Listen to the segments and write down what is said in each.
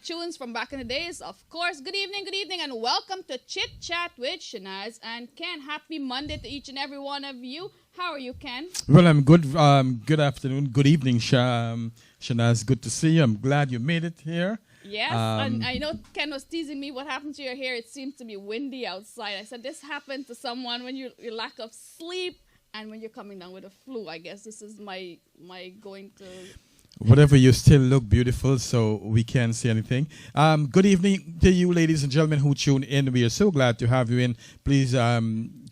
tunes from back in the days, of course. Good evening, and welcome to Chit Chat with Shanaz and Ken. Happy Monday to each and every one of you. How are you, Ken? Well, I'm good. Good afternoon, good evening, Shanaz. Good to see you. I'm glad you made it here. Yes, and I know Ken was teasing me. What happened to your hair? It seems to be windy outside. I said this happened to someone when your lack of sleep and when you're coming down with a flu. I guess this is my going to. Whatever, you still look beautiful, so we can't say anything. Good evening to you, ladies and gentlemen, who tune in. We are so glad to have you in. Please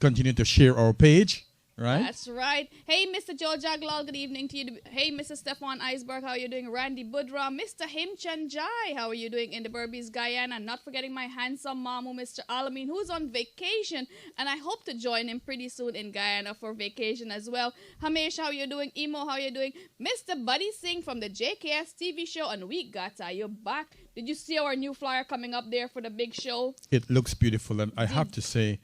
continue to share our page. Right? That's right. Hey, Mr. Joe Jaglal, good evening to you. Hey, Mr. Stefan Eisberg, how are you doing? Randy Budra, Mr. Himchan Jai, how are you doing in the Berbice, Guyana? Not forgetting my handsome mamu, Mr. Alamin, who's on vacation, and I hope to join him pretty soon in Guyana for vacation as well. Hamesh, how are you doing? Emo, how are you doing? Mr. Buddy Singh from the JKS TV show, and we got you back. Did you see our new flyer coming up there for the big show? It looks beautiful, and I have to say,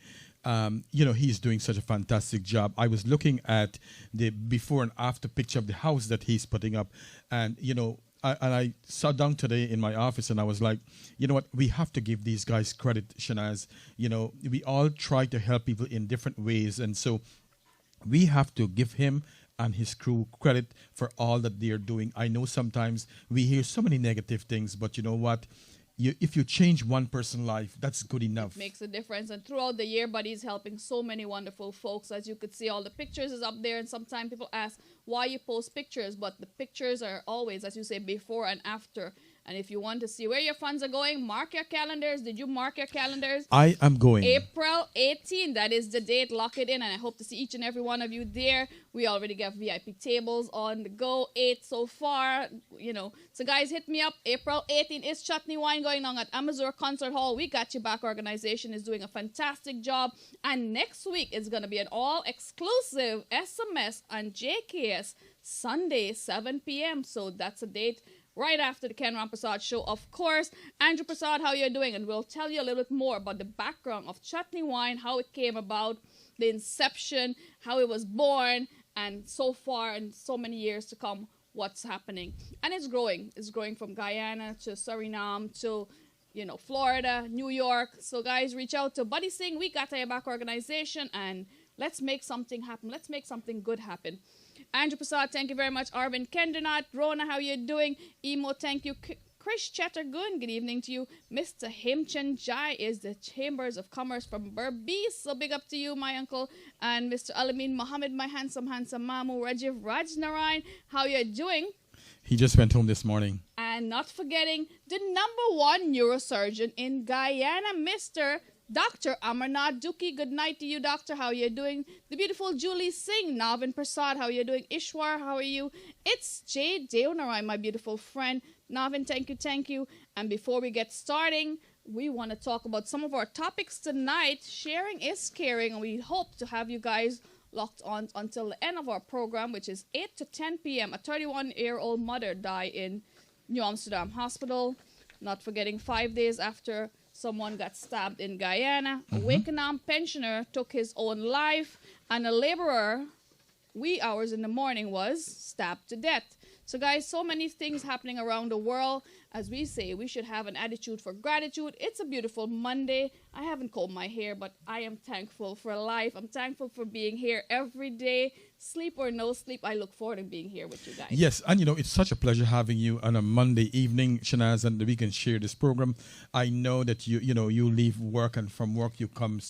he's doing such a fantastic job. I was looking at the before and after picture of the house that he's putting up. And, I sat down today in my office and I was like, you know what? We have to give these guys credit, Shanaz. We all try to help people in different ways. And so we have to give him and his crew credit for all that they're doing. I know sometimes we hear so many negative things, but you know what? if you change one person's life, that's good enough. Makes a difference. And throughout the year, Buddy's helping so many wonderful folks. As you could see, all the pictures is up there. And sometimes people ask why you post pictures, but the pictures are always, as you say, before and after. And if you want to see where your funds are going, mark your calendars. Did you mark your calendars? I am going. April 18, that is the date. Lock it in, and I hope to see each and every one of you there. We already got VIP tables on the go, 8 so far, you know. So guys, hit me up. April 18 is Chutney Wine going on at Amazon Concert Hall. We Got Your Back organization is doing a fantastic job. And next week is going to be an all-exclusive SMS on JKS Sunday, 7 p.m. So that's a date right after the Ken Prasad show, of course. Andrew Prasad, how you're doing? And we'll tell you a little bit more about the background of Chutney Wine, how it came about, the inception, how it was born, and so far and so many years to come, what's happening. And it's growing. It's growing from Guyana to Suriname to, you know, Florida, New York. So guys, reach out to Buddy Singh, We Got Your Back organization, and let's make something happen. Let's make something good happen. Andrew Prasad, thank you very much. Arvinda Kedarnauth, Rona, how you doing? Emo, thank you. Chris Chattergoon, good evening to you. Mr. Himchan Jai is the Chambers of Commerce from Berbice. So big up to you, my uncle. And Mr. Alamin Mohammed, my handsome Mamu. Rajiv Rajnarayan, how you doing? He just went home this morning. And not forgetting the #1 neurosurgeon in Guyana, Mr. Dr. Amarnath Duki, good night to you, doctor. How are you doing? The beautiful Julie Singh, Navin Prasad, how are you doing? Ishwar, how are you? It's Jay Deonarai, my beautiful friend. Navin, thank you. And before we get starting, we want to talk about some of our topics tonight. Sharing is caring, and we hope to have you guys locked on until the end of our program, which is 8 to 10 p.m. A 31-year-old mother died in New Amsterdam Hospital. Not forgetting 5 days after someone got stabbed in Guyana. A Wakenham pensioner took his own life. And a laborer, wee hours in the morning, was stabbed to death. So guys, so many things happening around the world. As we say, we should have an attitude for gratitude. It's a beautiful Monday. I haven't combed my hair, but I am thankful for life. I'm thankful for being here every day. Sleep or no sleep, I look forward to being here with you guys. Yes, and you know, it's such a pleasure having you on a Monday evening, Shanaz, and we can share this program. I know that you leave work, and from work you come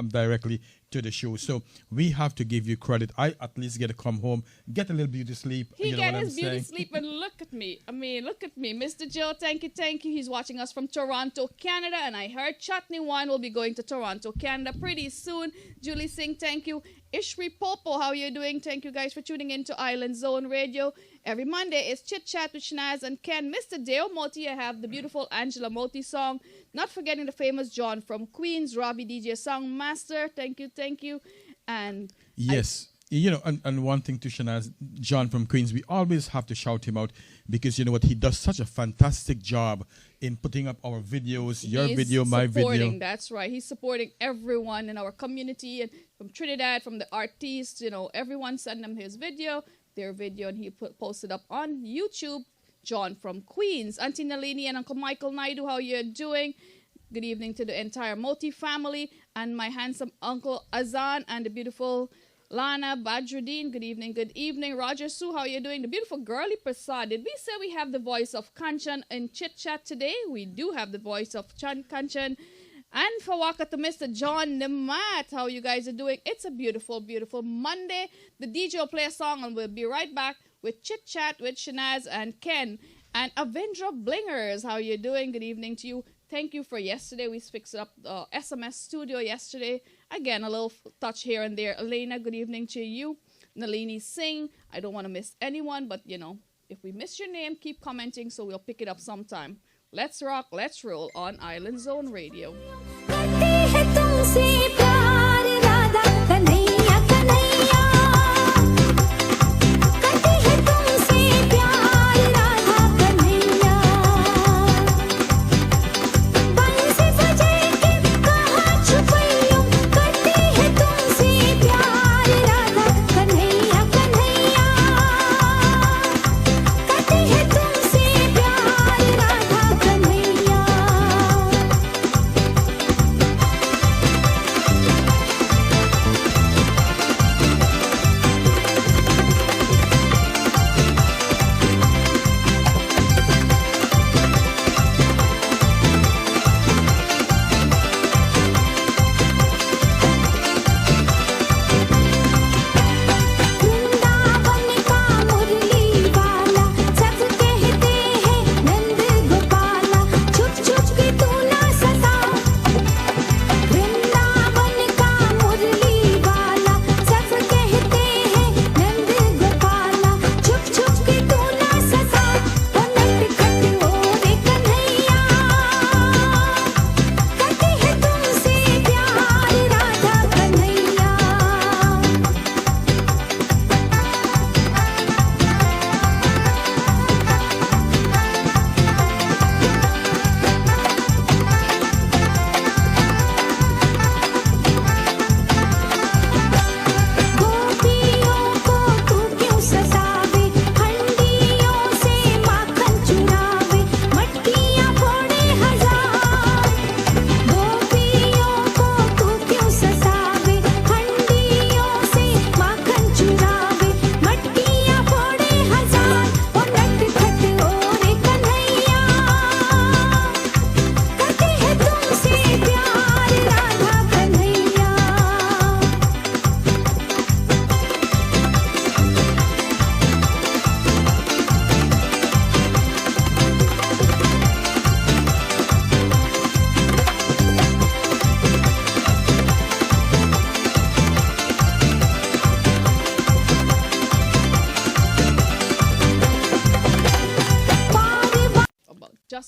directly to the show. So we have to give you credit. I at least get to come home, get a little beauty sleep. He get his beauty sleep, and look at me. I mean, look at me. Mr. Joe, thank you. He's watching us from Toronto, Canada, and I heard Chutney Wine will be going to Toronto, Canada pretty soon. Julie Singh, thank you. Ishri Popo, how are you doing? Thank you guys for tuning in to Island Zone Radio. Every Monday is Chit Chat with Shanaz and Ken. Mr. Deo Moti, I have the beautiful Angela Moti song. Not forgetting the famous John from Queens, Robbie DJ Song Master. Thank you. And yes. And one thing to Shanaz, John from Queens, we always have to shout him out because you know what, he does such a fantastic job in putting up our videos, your video, my video. That's right. He's supporting everyone in our community, and from Trinidad, from the artists, everyone sent him their video, and he posted up on YouTube. John from Queens. Auntie Nalini and Uncle Michael Naidu, how you doing? Good evening to the entire Moti family and my handsome Uncle Azan and the beautiful Lana Badruddin, good evening. Roger Sue, how are you doing? The beautiful girly Prasad. Did we say we have the voice of Kanchan in Chit Chat today? We do have the voice of Kanchan. And Fawaka to Mr. John Namat, how you guys are doing? It's a beautiful, beautiful Monday. The DJ will play a song and we'll be right back with Chit Chat with Shanaz and Ken. And Avendra Blingers, how you doing? Good evening to you. Thank you for yesterday. We fixed up the SMS studio yesterday. Again, a little touch here and there. Elena, good evening to you. Nalini Singh, I don't want to miss anyone, but if we miss your name, keep commenting so we'll pick it up sometime. Let's rock, let's roll on Island Zone Radio.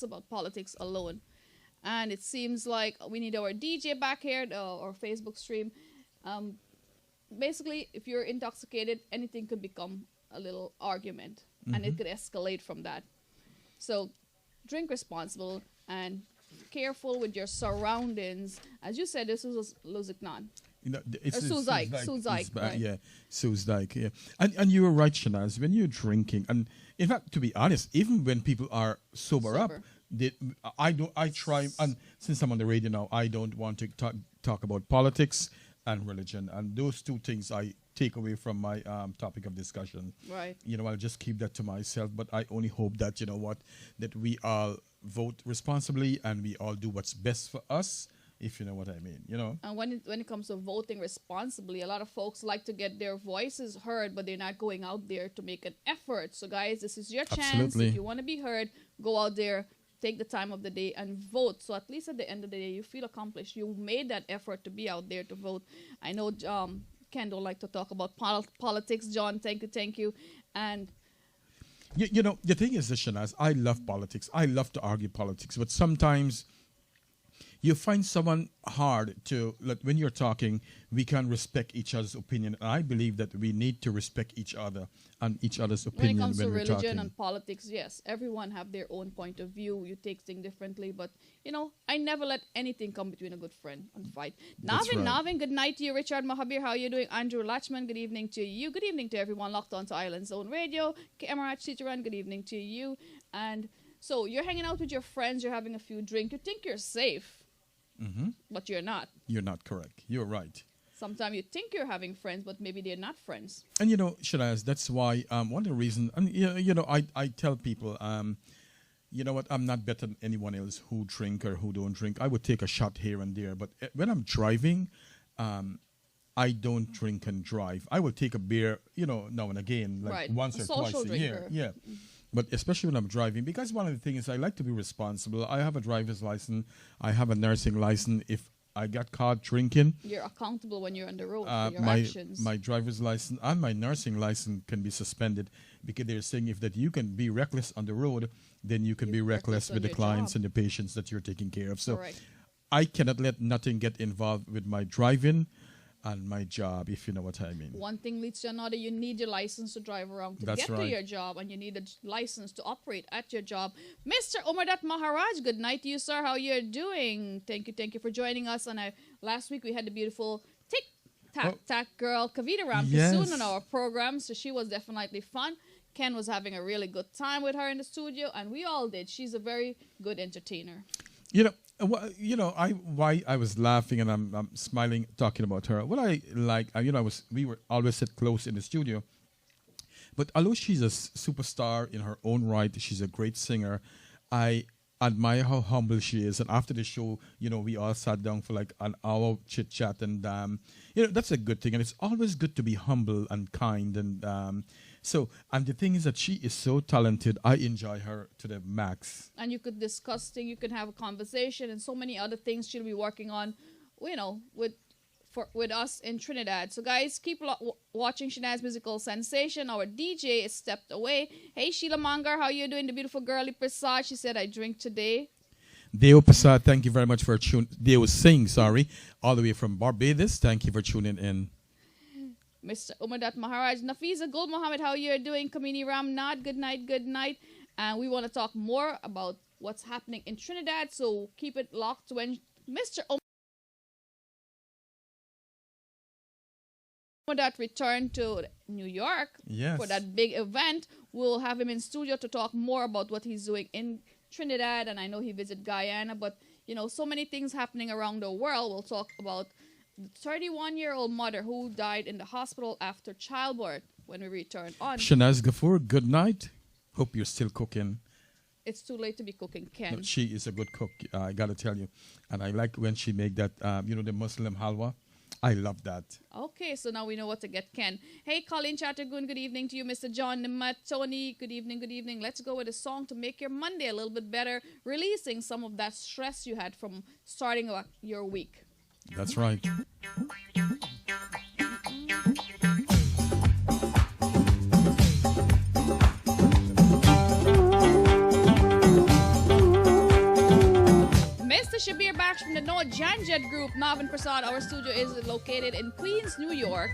talks about politics alone. And it seems like we need our DJ back here, or Facebook stream. Basically, if you're intoxicated, anything could become a little argument, and it could escalate from that. So drink responsible and careful with your surroundings. As you said, this was Luziknan. It's Suzaik, right. Yeah, Suzaik, yeah. And you were right, Shanaz, when you're drinking, and in fact, to be honest, even when people are sober up, I try, and since I'm on the radio now, I don't want to talk about politics and religion, and those two things I take away from my topic of discussion. Right. I'll just keep that to myself, but I only hope that, that we all vote responsibly and we all do what's best for us, if you know what I mean, And when it comes to voting responsibly, a lot of folks like to get their voices heard, but they're not going out there to make an effort. So guys, this is your chance. Absolutely. If you want to be heard, go out there, take the time of the day and vote. So at least at the end of the day, you feel accomplished. You made that effort to be out there to vote. I know Ken don't like to talk about politics. John, thank you. And the thing is, Shanaz, I love politics. I love to argue politics, but sometimes you find someone hard to, like, when you're talking, we can respect each other's opinion. And I believe that we need to respect each other and each other's opinion when it comes to we're religion talking. and politics, yes, everyone have their own point of view. You take things differently, but I never let anything come between a good friend and fight. Navin, good night to you. Richard Mahabir, how are you doing? Andrew Lachman, good evening to you. Good evening to everyone locked on to Island Zone Radio. Emiraj Sitaran, good evening to you. And so you're hanging out with your friends, you're having a few drinks, you think you're safe. But you're not. You're not correct. You're right. Sometimes you think you're having friends, but maybe they're not friends. And Shanaz, that's why one of the reasons, and I tell people, you know what, I'm not better than anyone else who drink or who don't drink. I would take a shot here and there, but when I'm driving, I don't drink and drive. I will take a beer, now and again, like once or twice a year. Yeah. But especially when I'm driving, because one of the things is I like to be responsible. I have a driver's license. I have a nursing license. If I got caught drinking, you're accountable when you're on the road for your actions. My driver's license and my nursing license can be suspended, because they're saying if that you can be reckless on the road, then you can be reckless with the clients and the patients that you're taking care of. So I cannot let nothing get involved with my driving and my job, if you know what I mean. One thing leads to another. You need your license to drive around to get to your job, and you need a license to operate at your job. Mr. Omardath Maraj, good night to you, sir. How you're doing? Thank you for joining us. And last week we had the beautiful tic-tac girl, Kavita Ramkissoon, on our program, so she was definitely fun. Ken was having a really good time with her in the studio, and we all did. She's a very good entertainer. Why I was laughing and I'm smiling talking about her. What I like, we were always sit close in the studio, but although she's a superstar in her own right, she's a great singer. I admire how humble she is. And after the show, we all sat down for like an hour chit chat, and that's a good thing. And it's always good to be humble and kind. And and the thing is that she is so talented. I enjoy her to the max. And you could discuss things, you can have a conversation, and so many other things she'll be working on, with us in Trinidad. So guys, keep watching Shanaz Musical Sensation. Our DJ is stepped away. Hey Sheila Mangar, how you doing? The beautiful girly Prasad, she said, I drink today. Deo Prasad, thank you very much for Deo Singh, all the way from Barbados. Thank you for tuning in. Mr. Omardath Maraj, Nafiza Gul Mohammed, how you doing? Kamini Ramnad, good night. And we want to talk more about what's happening in Trinidad, so keep it locked when Mr. Omardath returned to New York for that big event. We'll have him in studio to talk more about what he's doing in Trinidad, and I know he visited Guyana, but so many things happening around the world. We'll talk about the 31-year-old mother who died in the hospital after childbirth when we return on. Shanaz Ghafoor, good night. Hope you're still cooking. It's too late to be cooking, Ken. No, she is a good cook, I got to tell you. And I like when she make that, the Muslim halwa. I love that. Okay, so now we know what to get Ken. Hey, Colin Chattergoon, good evening to you. Mr. John Nimat, Tony, good evening. Let's go with a song to make your Monday a little bit better, releasing some of that stress you had from starting your week. That's right. tracks from the No Janjet group. Marvin Prasad, our studio is located in Queens, New York.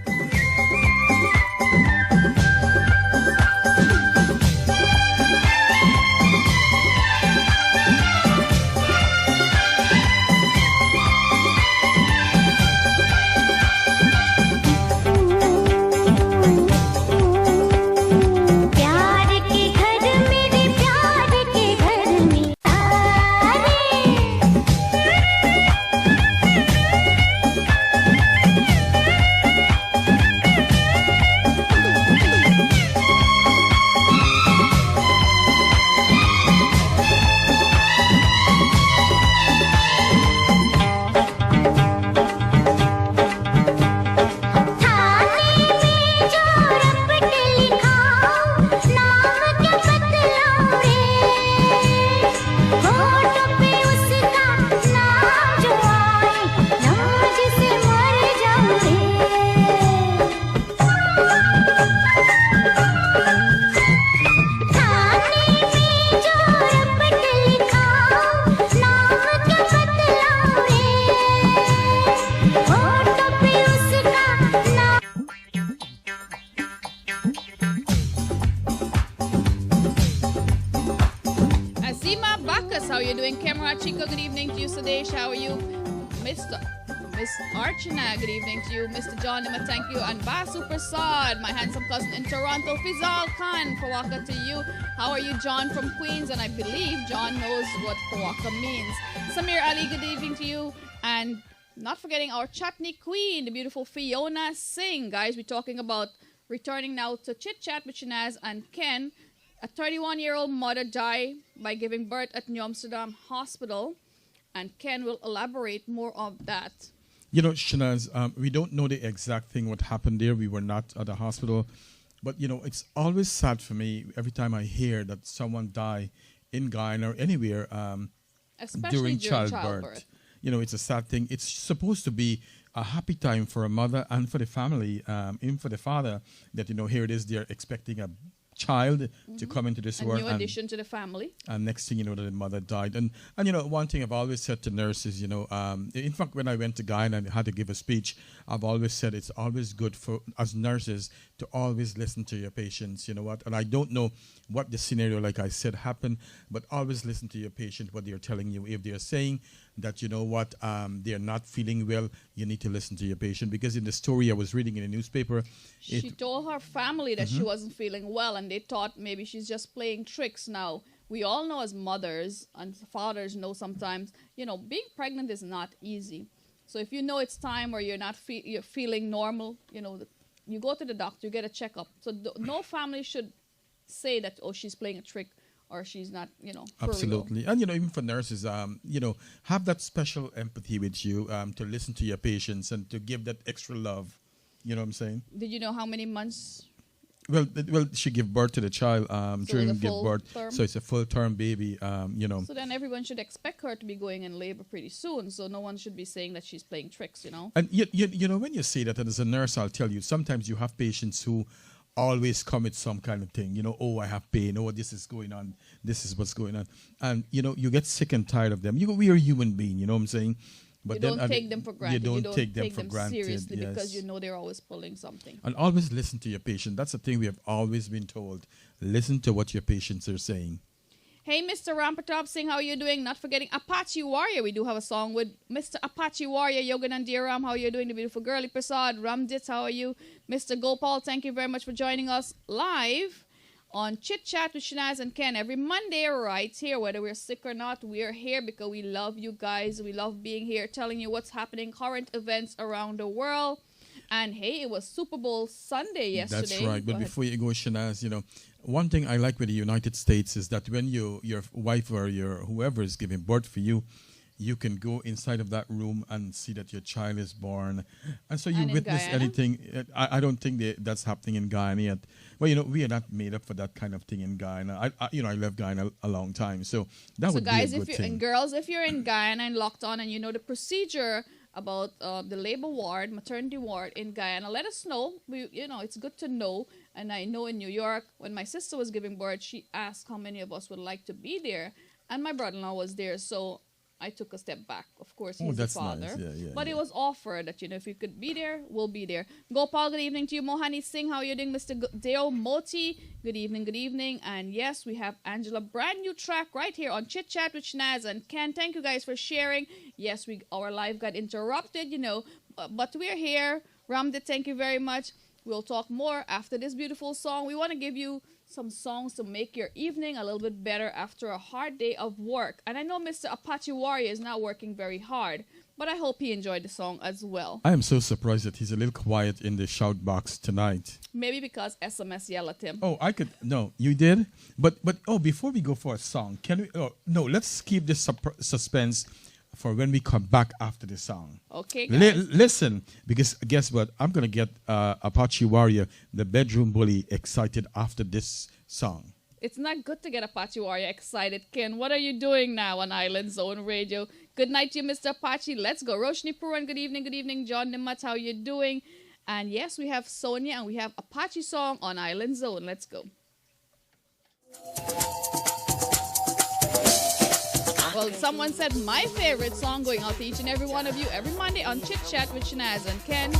Good evening to you, Mr. John Nima, thank you, and Basu Prasad, my handsome cousin in Toronto, Fizal Khan, Pawaka to you. How are you, John from Queens? And I believe John knows what Pawaka means. Samir Ali, good evening to you, and not forgetting our Chutney Queen, the beautiful Fiona Singh. Guys, we're talking about returning now to Chit Chat with Shanaz and Ken. A 31-year-old mother died by giving birth at New Amsterdam Hospital, and Ken will elaborate more on that. You know, Shanaz, we don't know the exact thing what happened there. We were not at the hospital. But, you know, it's always sad for me every time I hear that someone died in Guyana or anywhere during childbirth. You know, it's a sad thing. It's supposed to be a happy time for a mother and for the family, even for the father, that, you know, here it is, they're expecting a child to come into this world. A new addition to the family. And next thing you know, the mother died. And you know, one thing I've always said to nurses, you know, in fact, when I went to Guyana and had to give a speech, I've always said it's always good for as nurses to always listen to your patients, you know what? And I don't know what the scenario, like I said, happened, but always listen to your patient, what they're telling you. If they're saying that, you know what, they're not feeling well, you need to listen to your patient. Because in the story I was reading in the newspaper, she told her family that she wasn't feeling well, and they thought maybe she's just playing tricks. Now, we all know as mothers and fathers know sometimes, you know, being pregnant is not easy. So if you know it's time or you're not you're feeling normal, you know, you go to the doctor, you get a checkup. So no family should say that, oh, she's playing a trick or she's not, you know. Absolutely. And, you know, even for nurses, you know, have that special empathy with you to listen to your patients and to give that extra love. You know what I'm saying? Did you know how many months? Well, she gave birth to the child during give birth. Term? So it's a full-term baby, you know. So then everyone should expect her to be going in labor pretty soon. So no one should be saying that she's playing tricks, you know. And, you know, when you say that, and as a nurse, I'll tell you, sometimes you have patients who always come with some kind of thing, you know, oh, I have pain, oh, this is going on, this is what's going on. And, you know, you get sick and tired of them. We are human being, you know what I'm saying? But you don't take them for granted. You don't take them for granted seriously, yes. Because you know they're always pulling something. And always listen to your patient. That's the thing we have always been told. Listen to what your patients are saying. Hey, Mr. Rampatop Singh, how are you doing? Not forgetting Apache Warrior. We do have a song with Mr. Apache Warrior, Yoganandir Ram. How are you doing? The beautiful girly Prasad. Ramdit, how are you? Mr. Gopal, thank you very much for joining us live on Chit Chat with Shanaz and Ken every Monday right here. Whether we're sick or not, we're here because we love you guys. We love being here, telling you what's happening, current events around the world. And hey, it was Super Bowl Sunday yesterday. That's right. But before you go, Shanaz, you know, one thing I like with the United States is that when your wife or your whoever is giving birth for you, you can go inside of that room and see that your child is born. And so you witness anything. I don't think that's happening in Guyana yet. Well, you know, we are not made up for that kind of thing in Guyana. I left Guyana a long time. So that would guys, be a good thing. And girls, if you're in Guyana and locked on and you know the procedure about the labor ward, maternity ward in Guyana, let us know. You know, it's good to know. And I know in New York, when my sister was giving birth, she asked how many of us would like to be there. And my brother-in-law was there. So I took a step back. Of course, Oh, he's the that's father. nice. Yeah, But yeah. it was offered that, if you could be there, we'll be there. Gopal, good evening to you. Mohani Singh, how are you doing? Mr. Deo Moti, good evening, good evening. And yes, we have Angela, brand new track right here on Chit Chat with Shanaz and Ken. Thank you guys for sharing. Yes, our live got interrupted, but we're here. Ramdit, thank you very much. We'll talk more after this beautiful song. We want to give you some songs to make your evening a little bit better after a hard day of work. And I know Mr. Apache Warrior is not working very hard, but I hope he enjoyed the song as well. I am so surprised that he's a little quiet in the shout box tonight. Maybe because SMS yelled at him. Oh, no, you did? But before we go for a song, no, let's keep this suspense for when we come back after the song. Okay, guys. Listen, because guess what? I'm going to get Apache Warrior, the bedroom bully, excited after this song. It's not good to get Apache Warrior excited, Ken. What are you doing now on Island Zone Radio? Good night to you, Mr. Apache. Let's go. Roshni Puran, good evening, John Nimat, how you doing? And yes, we have Sonia and we have Apache song on Island Zone. Let's go. Well, someone said my favorite song going out to each and every one of you every Monday on Chit Chat with Shanaz and Ken.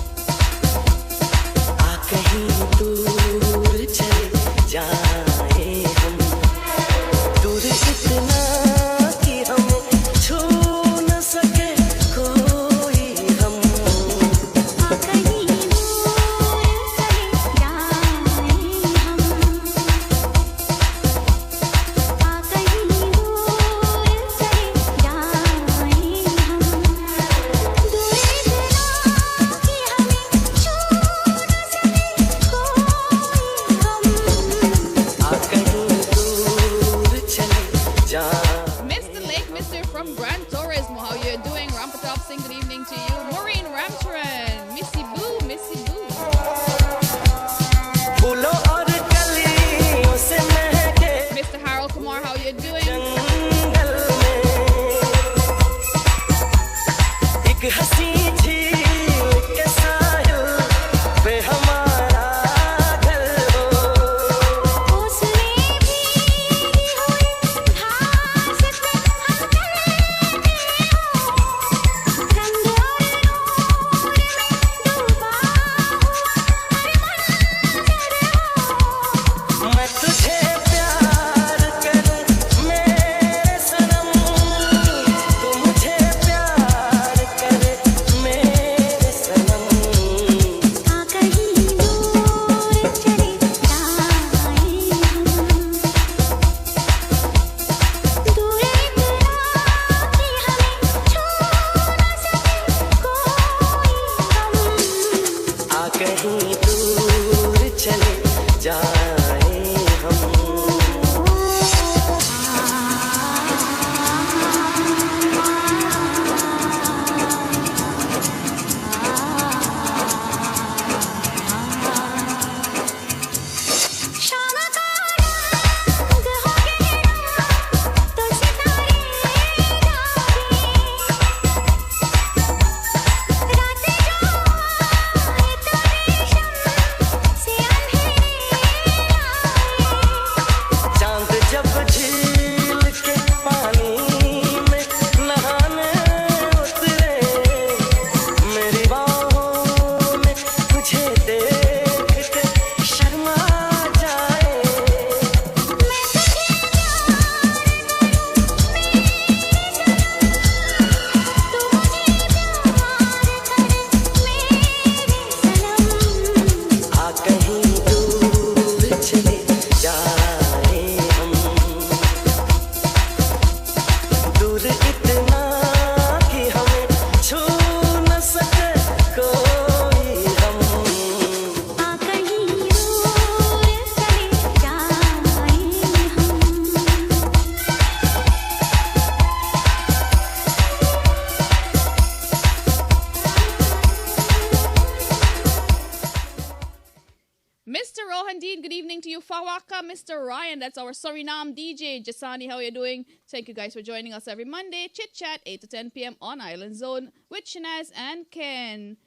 Mr. Ryan, that's our Suriname DJ. Jasani, how are you doing? Thank you guys for joining us every Monday. Chit Chat, 8 to 10 p.m. on Island Zone with Shanaz and Ken.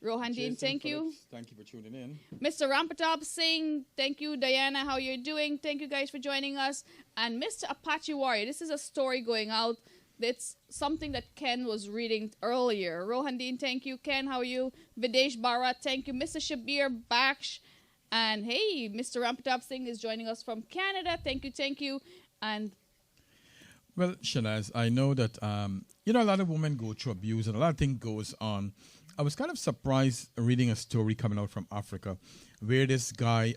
Rohan Dean, Jason thank you. Phillips, thank you for tuning in. Mr. Rampatop Singh, thank you. Diana, how you're doing? Thank you guys for joining us. And Mr. Apache Warrior, this is a story going out. That's something that Ken was reading earlier. Rohan Dean, thank you. Ken, how are you? Videsh Bharat, thank you. Mr. Shabir Baksh. And hey, Mr. Rampatop Singh is joining us from Canada. Thank you, thank you. And Well, Shanaz, I know that a lot of women go through abuse and a lot of things goes on. I was kind of surprised reading a story coming out from Africa, where this guy,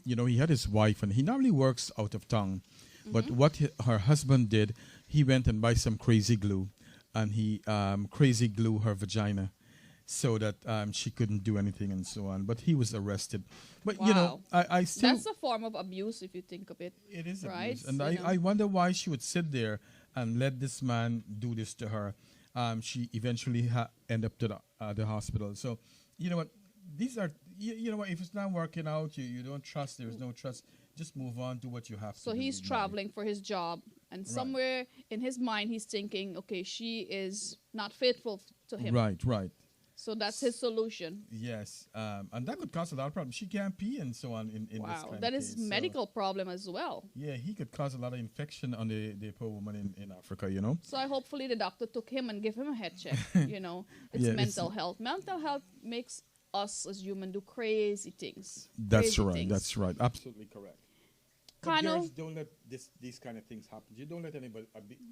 he had his wife and he normally works out of town, but what her husband did, he went and buy some crazy glue, and he crazy glue her vagina, so that she couldn't do anything and so on. But he was arrested. But wow. I still, that's a form of abuse if you think of it. it is right? abuse. And You know. I wonder why she would sit there and let this man do this to her. She eventually end up to the hospital. So, you know what? These are, you know what? If it's not working out, you don't trust, there's no trust, just move on, do what you have to So do. he's traveling for his job, and somewhere in his mind he's thinking, okay, she is not faithful to him. Right. So that's his solution. Yes. And that could cause a lot of problems. She can't pee and so on in this Wow, kind that of is case. So, medical problem as well. yeah, he could cause a lot of infection on the poor woman in Africa, you know? So hopefully the doctor took him and gave him a head check. You know, it's Yeah, mental health. Mental health makes us as humans do crazy things. That's Crazy right. things. That's right. Absolutely correct. But Kano, girls, don't let these kind of things happen. You don't let anybody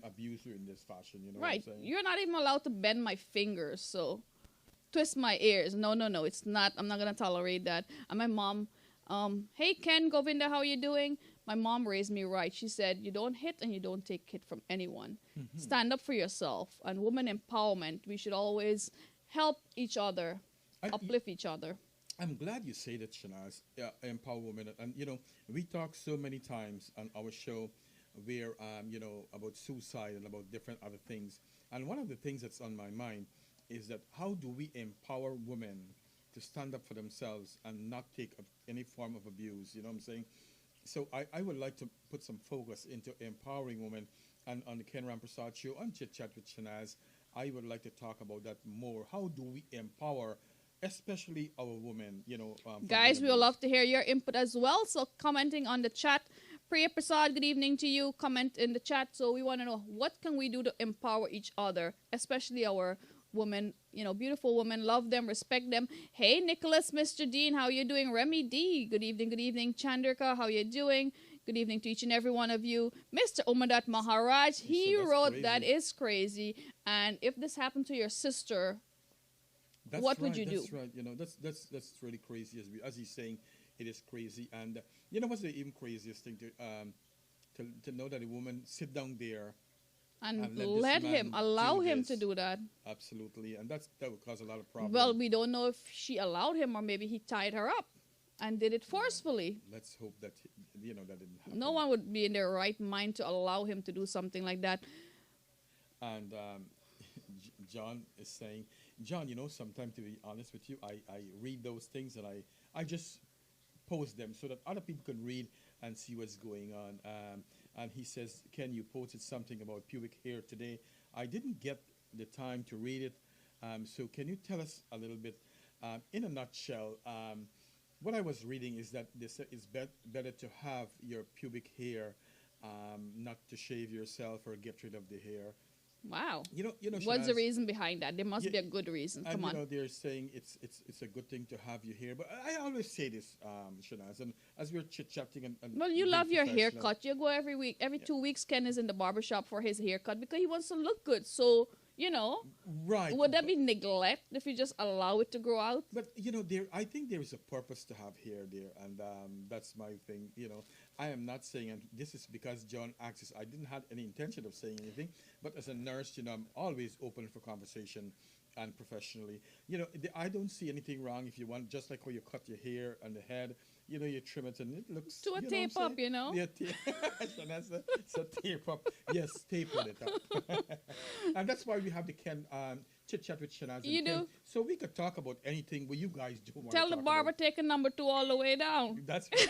abuse you in this fashion, you know right? what I'm saying? You're not even allowed to bend my fingers. So twist my ears. No, it's not. I'm not gonna tolerate that. And my mom, hey Ken, Govinda, how you doing? My mom raised me right. She said, you don't hit and you don't take hit from anyone. Stand up for yourself. And woman empowerment, we should always help each other, uplift each other. I'm glad you say that, Shanaz. Empower women. And, we talk so many times on our show where, about suicide and about different other things. And one of the things that's on my mind is that how do we empower women to stand up for themselves and not take any form of abuse? You know what I'm saying? So I would like to put some focus into empowering women. And on the Ken Ramprasad show, on Chit Chat with Shanaz, I would like to talk about that more. How do we empower, especially our women? Guys, we would love to hear your input as well. So commenting on the chat. Priya Prasad, good evening to you. Comment in the chat. So we want to know, what can we do to empower each other, especially our women, beautiful women. Love them, respect them. Hey, Nicholas, Mr. Dean, how you doing? Remy D, good evening, good evening. Chandrika, how you doing? Good evening to each and every one of you. Mr. Omardath Maraj, he wrote, crazy. That is crazy. And if this happened to your sister, what would you do? That's right. That's really crazy. As he's saying, it is crazy. And what's the even craziest thing to know that a woman sit down there and let him allow him to do that. Absolutely, and that would cause a lot of problems. Well, we don't know if she allowed him, or maybe he tied her up and did it forcefully. Let's hope that that didn't happen. No one would be in their right mind to allow him to do something like that. And John is saying, John, sometimes, to be honest with you, I read those things and I just post them so that other people can read and see what's going on. And he says, Ken, you posted something about pubic hair today. I didn't get the time to read it. So can you tell us a little bit, in a nutshell, what I was reading is that it's better to have your pubic hair, not to shave yourself or get rid of the hair. Wow. What's What's the reason behind that? There must be a good reason. Come on. They're saying it's a good thing to have your hair. But I always say this, Shanaz, and as we're chit-chatting and well, you love your haircut. You go every week. Every 2 weeks, Ken is in the barbershop for his haircut because he wants to look good. So, right. Would that be neglect if you just allow it to grow out? But, I think there is a purpose to have hair there. And that's my thing. I am not saying, and this is because John asked us, I didn't have any intention of saying anything. But as a nurse, I'm always open for conversation and professionally. I don't see anything wrong if you want, just like how you cut your hair and the head, you trim it and it looks... To a tape up, Yeah, so tape up. Yes, tape on it up. And that's why we have the Ken Chit Chat with Shanaz. You do? So we could talk about anything what you guys do want Tell to the barber about. take a number 2 all the way down. That's right.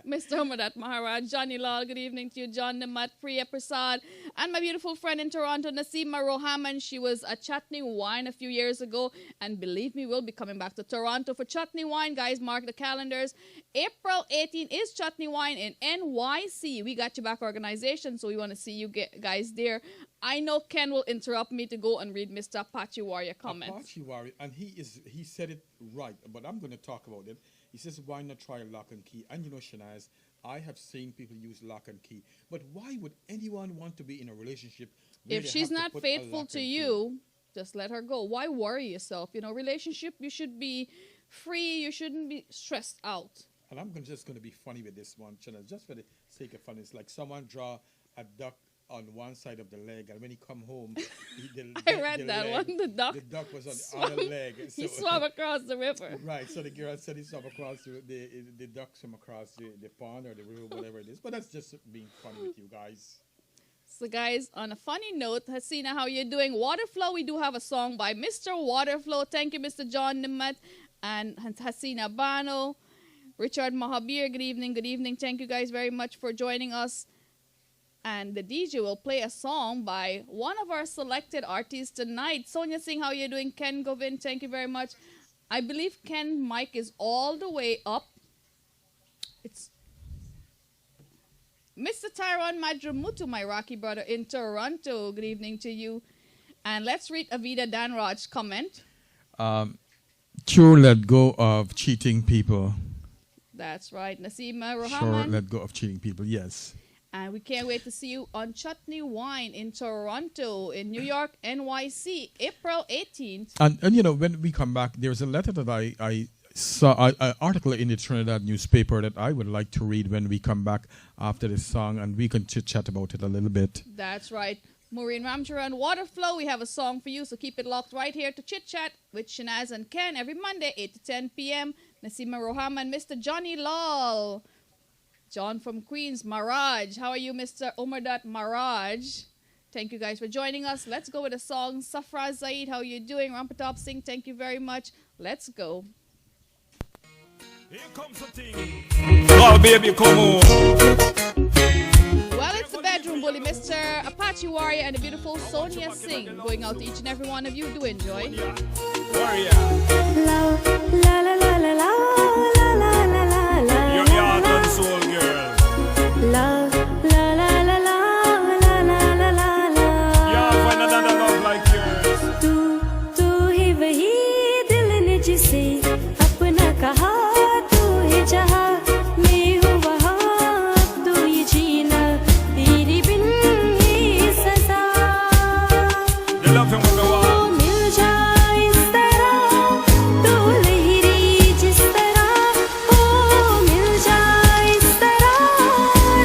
Mr. Omardath Maraj, Johnny Lal, good evening to you, John Namat, Priya Prasad, and my beautiful friend in Toronto, Naseema Rohaman. She was at Chutney Wine a few years ago, and believe me, we'll be coming back to Toronto for Chutney Wine. Guys, mark the calendars. April 18 is Chutney Wine in NYC. We got your back organization, so we want to see you guys there. I know Ken will interrupt me to go and read Mr. Apache Warrior comments. Apache Warrior, and he said it right, but I'm going to talk about it. He says, why not try lock and key? And you know, Shanaz, I have seen people use lock and key, but why would anyone want to be in a relationship if she's not faithful to you? Just let her go. Why worry yourself? You know, relationship, you should be free. You shouldn't be stressed out. And I'm just going to be funny with this one, Shanaz, just for the sake of fun. It's like someone draw a duck on one side of the leg, and when he come home, I read that leg, one. The duck was on the other leg. So he swam across the river. Right. So the girl said he swam across the duck swam across the pond or the river, whatever it is. But that's just being funny with you guys. So guys, on a funny note, Hasina, how you doing? Waterflow, we do have a song by Mr. Waterflow. Thank you, Mr. John Nimat and Hasina Bano. Richard Mahabir, good evening, good evening. Thank you guys very much for joining us. And the DJ will play a song by one of our selected artists tonight. Sonia Singh, how you doing? Ken Govind, thank you very much. I believe Ken mic is all the way up. It's Mr. Tyrone Madramutu, my Rocky brother in Toronto. Good evening to you. And let's read Avida Danraj's comment. Sure, let go of cheating people. That's right. Naseema Rohaman. Sure, let go of cheating people, yes. And we can't wait to see you on Chutney Wine in Toronto, in New York, NYC, April 18th. And you know, when we come back, there's a letter that I saw, an article in the Trinidad newspaper that I would like to read when we come back after this song, and we can chit-chat about it a little bit. That's right. Maureen Ramcharan, Waterflow, we have a song for you, so keep it locked right here to Chit Chat with Shanaz and Ken every Monday, 8 to 10 p.m. Naseema Rohaman, Mr. Johnny Lal. John from Queens, Maraj. How are you, Mr. Omardath Maraj? Thank you guys for joining us. Let's go with a song. Safra Zaid, how are you doing? Rampatop Singh, thank you very much. Let's go. Here comes the thing. Oh, baby, come on. Well, it's the bedroom bully, Mr. Apache Warrior and the beautiful Sonia Singh. Going out to each and every one of you. Do enjoy. Warrior. La, la, la, la, la, la. Your heart and soul, girl. La, la, la, la, la, la, la, la, la, la. Yeah, find another love like yours. तू ही वही दिल ने जिसे अपना कहा, तू ही जहाँ मैं हूँ वहाँ, तू ही जीना तेरी बिन ही सजा. The love him with the wall. मिल जाए इस तरह, तू लहरी जिस तरह. मिल जाए इस तरह,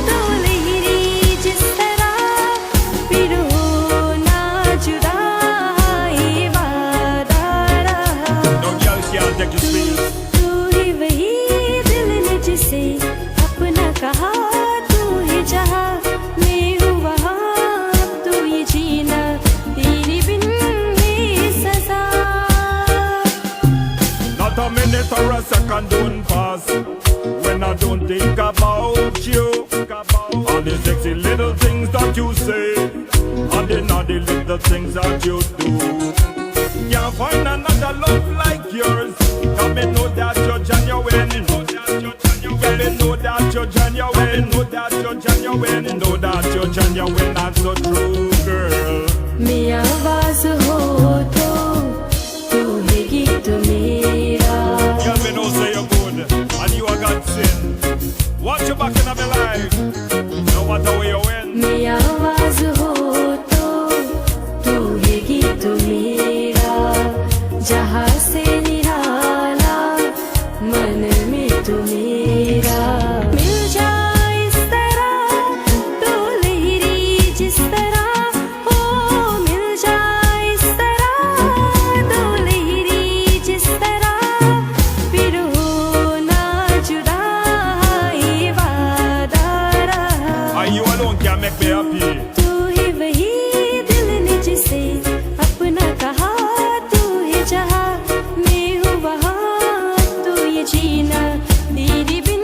तू लहरी जिस तरह. फिर हो ना जुदा, ये वादा रहा. No girl can't take your space. तू ही वही दिल ने जिसे अपना कहा, तू ही जहाँ मैं हूँ वहाँ, तू ही जीना तेरी बिन ये सजा. Not a minute or a second don't pass when I don't think about you. All the sexy little things that you say, and the naughty little things that you do. Can't find another love like yours. Come and know that you're genuine. Come and know that you're genuine. Know that you're genuine. Know that you're genuine. That's so true, girl. मैं आवाज़ हो तो तू है गीत मेरा. Yeah, me know say you're good, and you are God's sin. Watch your back in my life, no matter where you win. मैं आवाज़ हो तो तू है गीत मेरा. जहाँ से निराला मन में तू मेरा. मिल जाए इस तरह, तू लहरी जिस तरह. ओ मिल जाए इस तरह, तू लहरी जिस तरह. फिर हो ना जुदा, ये वादा रहा. And you alone can make me happy. तू ही वही दिल ने जिसे अपना कहा, तू ही जहाँ मैं हूँ वहाँ, तू ये जीना तेरी बिन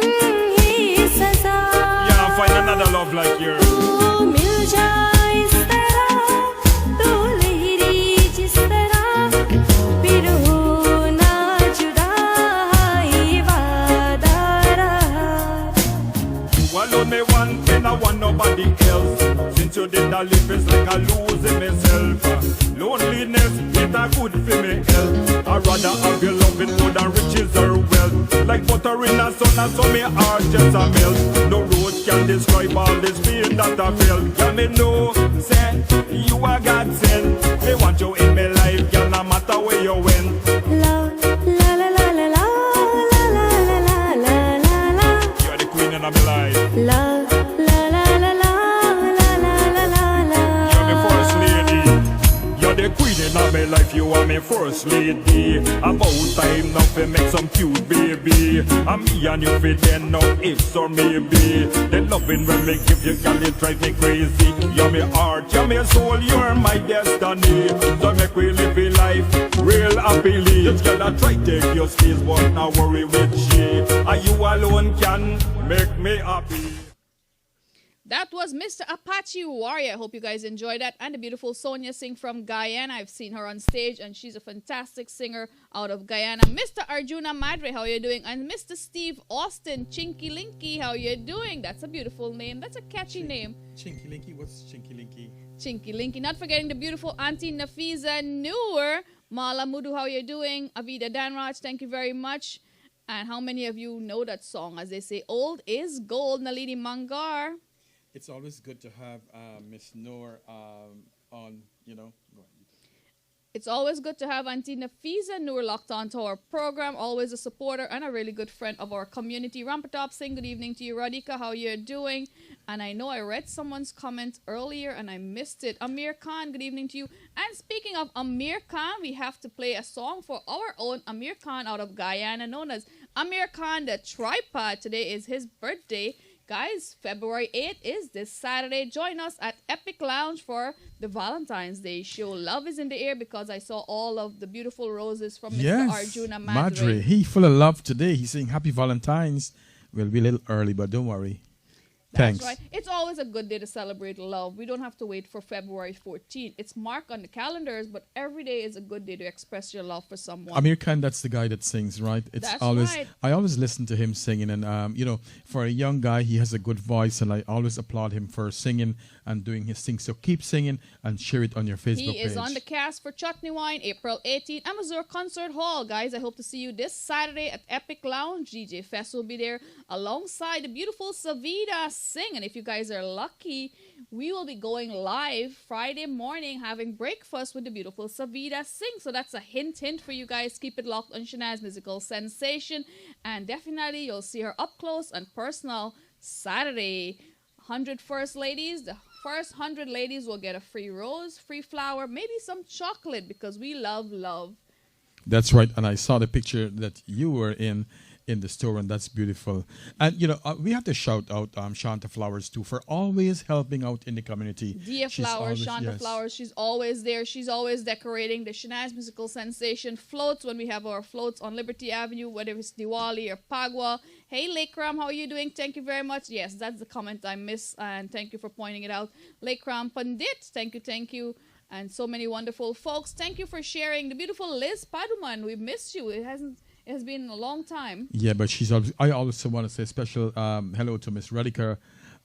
me want, and I want nobody else. Since you did that live, it's like I losing myself. Loneliness is a good for me health. I rather have your loving more than riches or wealth. Like butter in a sun, and so me heart just a melt. No road can describe all this pain that I felt. Can me know, say, you are God sent. Me want you in my life, girl, no matter where you went. La la la la la la la la la la la la. You are the queen of my life. La la la la la la la la la. You're my first lady. You're the queen of my life. You are my first lady. About time now to make some cute baby. And me and you fit then no ifs or maybe. The loving when me give you, girl, it drive me crazy. You're my heart, you're my soul, you're my destiny. So make we live a life real happily. This girl I try take your space, but not worry with she. And you alone can make me happy. That was Mr. Apache Warrior. I hope you guys enjoyed that. And the beautiful Sonia Singh from Guyana. I've seen her on stage and she's a fantastic singer out of Guyana. Mr. Arjuna Madre, how are you doing? And Mr. Steve Austin, Chinky Linky, how are you doing? That's a beautiful name. That's a catchy name. Chinky Linky, what's Chinky Linky? Chinky Linky. Not forgetting the beautiful Auntie Nafiza Noor. Mala Mudu, how are you doing? Avida Danraj, thank you very much. And how many of you know that song? As they say, old is gold. Nalini Mangar. It's always good to have Miss Noor on, you know. Go ahead. It's always good to have Auntie Nafiza Noor locked onto our program. Always a supporter and a really good friend of our community. Rampatop saying good evening to you, Radhika. How you doing? And I know I read someone's comment earlier and I missed it. Amir Khan, good evening to you. And speaking of Amir Khan, we have to play a song for our own Amir Khan out of Guyana, known as Amir Khan the Tripod. Today is his birthday. Guys, February 8th is this Saturday. Join us at Epic Lounge for the Valentine's Day show. Love is in the air because I saw all of the beautiful roses from Mr. Arjuna Madre. He full of love today. He's saying Happy Valentine's. We'll be a little early, but don't worry. That's Thanks. right. It's always a good day to celebrate love. We don't have to wait for February 14th. It's marked on the calendars, but every day is a good day to express your love for someone. Amir Khan, that's the guy that sings, right? It's That's always right. I always listen to him singing, and you know, for a young guy, he has a good voice, and I always applaud him for singing and doing his thing. So keep singing and share it on your Facebook He is page. on the cast for Chutney Wine, April 18th, Amazon Concert Hall. Guys, I hope to see you this Saturday at Epic Lounge. DJ Fest will be there alongside the beautiful Savita Singh. And if you guys are lucky, we will be going live Friday morning having breakfast with the beautiful Savita Singh. So that's a hint for you guys. Keep it locked on Shanaz Musical Sensation. And definitely you'll see her up close and personal Saturday. 100 first ladies. The first 100 ladies will get a free rose, free flower, maybe some chocolate because we love love. That's right. And I saw the picture that you were in the store, and that's beautiful. And you know, we have to shout out Shanta Flowers too for always helping out in the community. Dia She's Flowers, always- Shanta yes. Flowers, she's always there. She's always decorating the Shanaz Musical Sensation floats when we have our floats on Liberty Avenue, whether it's Diwali or Pagwa. Hey, Lakram, how are you doing? Thank you very much. Yes, that's the comment I missed, and thank you for pointing it out. Lakram Pandit, thank you. And so many wonderful folks. Thank you for sharing. The beautiful Liz Paduman, we missed you. It has been a long time. Yeah, but she's always, I also want to say special hello to Miss Radhika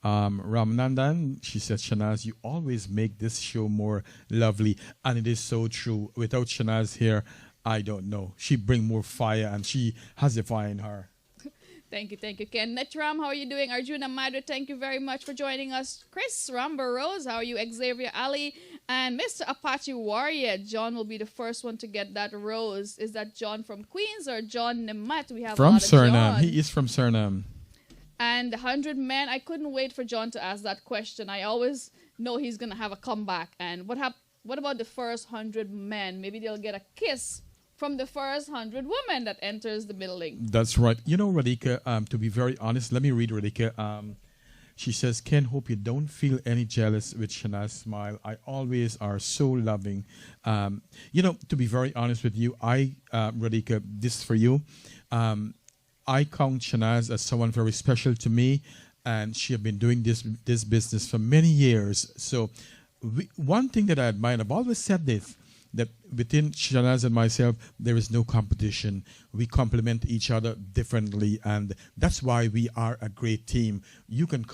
Ramnandan. She says, Shanaz, you always make this show more lovely. And it is so true. Without Shanaz here, I don't know. She bring more fire, and she has the fire in her. Thank you, Ken. Netram, how are you doing? Arjuna Madre, thank you very much for joining us. Chris Ramba Rose, how are you? Xavier Ali and Mr. Apache Warrior. John will be the first one to get that rose. Is that John from Queens or John Nemat? We have a From lot of Suriname. John. He is from Suriname. And the 100 men, I couldn't wait for John to ask that question. I always know he's going to have a comeback. And what about the first 100 men? Maybe they'll get a kiss from the first 100 women that enters the building. That's right. You know, Radhika, to be very honest, let me read Radhika. She says, Ken, hope you don't feel any jealous with Shanaz's smile. I always are so loving. You know, to be very honest with you, Radhika, this is for you. I count Shanaz as someone very special to me, and she has been doing this business for many years. So one thing that I admire, and I've always said this, that within Shanaz and myself, there is no competition. We complement each other differently, and that's why we are a great team. You can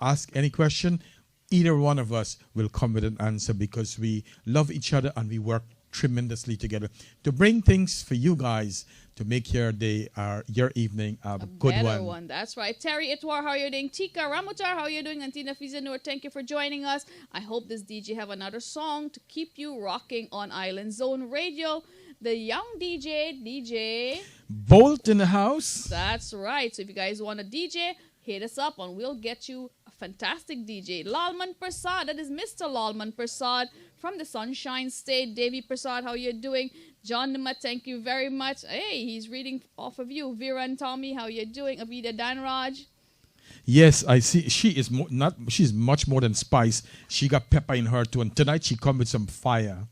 ask any question. Either one of us will come with an answer because we love each other and we work tremendously together to bring things for you guys to make your day or your evening a good better one. That's right. Terry Itwar, how are you doing? Tika Ramutar, how are you doing? And Tina Fizanur, thank you for joining us. I hope this DJ have another song to keep you rocking on Island Zone Radio. The young DJ Bolt in the house. That's right. So if you guys want a DJ, hit us up and we'll get you a fantastic DJ. Lalman Prasad, that is Mr. Lalman Prasad from the Sunshine State. Devi Prasad, how you doing? John Nima, thank you very much. Hey, he's reading off of you. Vera and Tommy, how you doing? Avida Danraj. Yes, I see. She is she's much more than spice. She got pepper in her too, and tonight she come with some fire.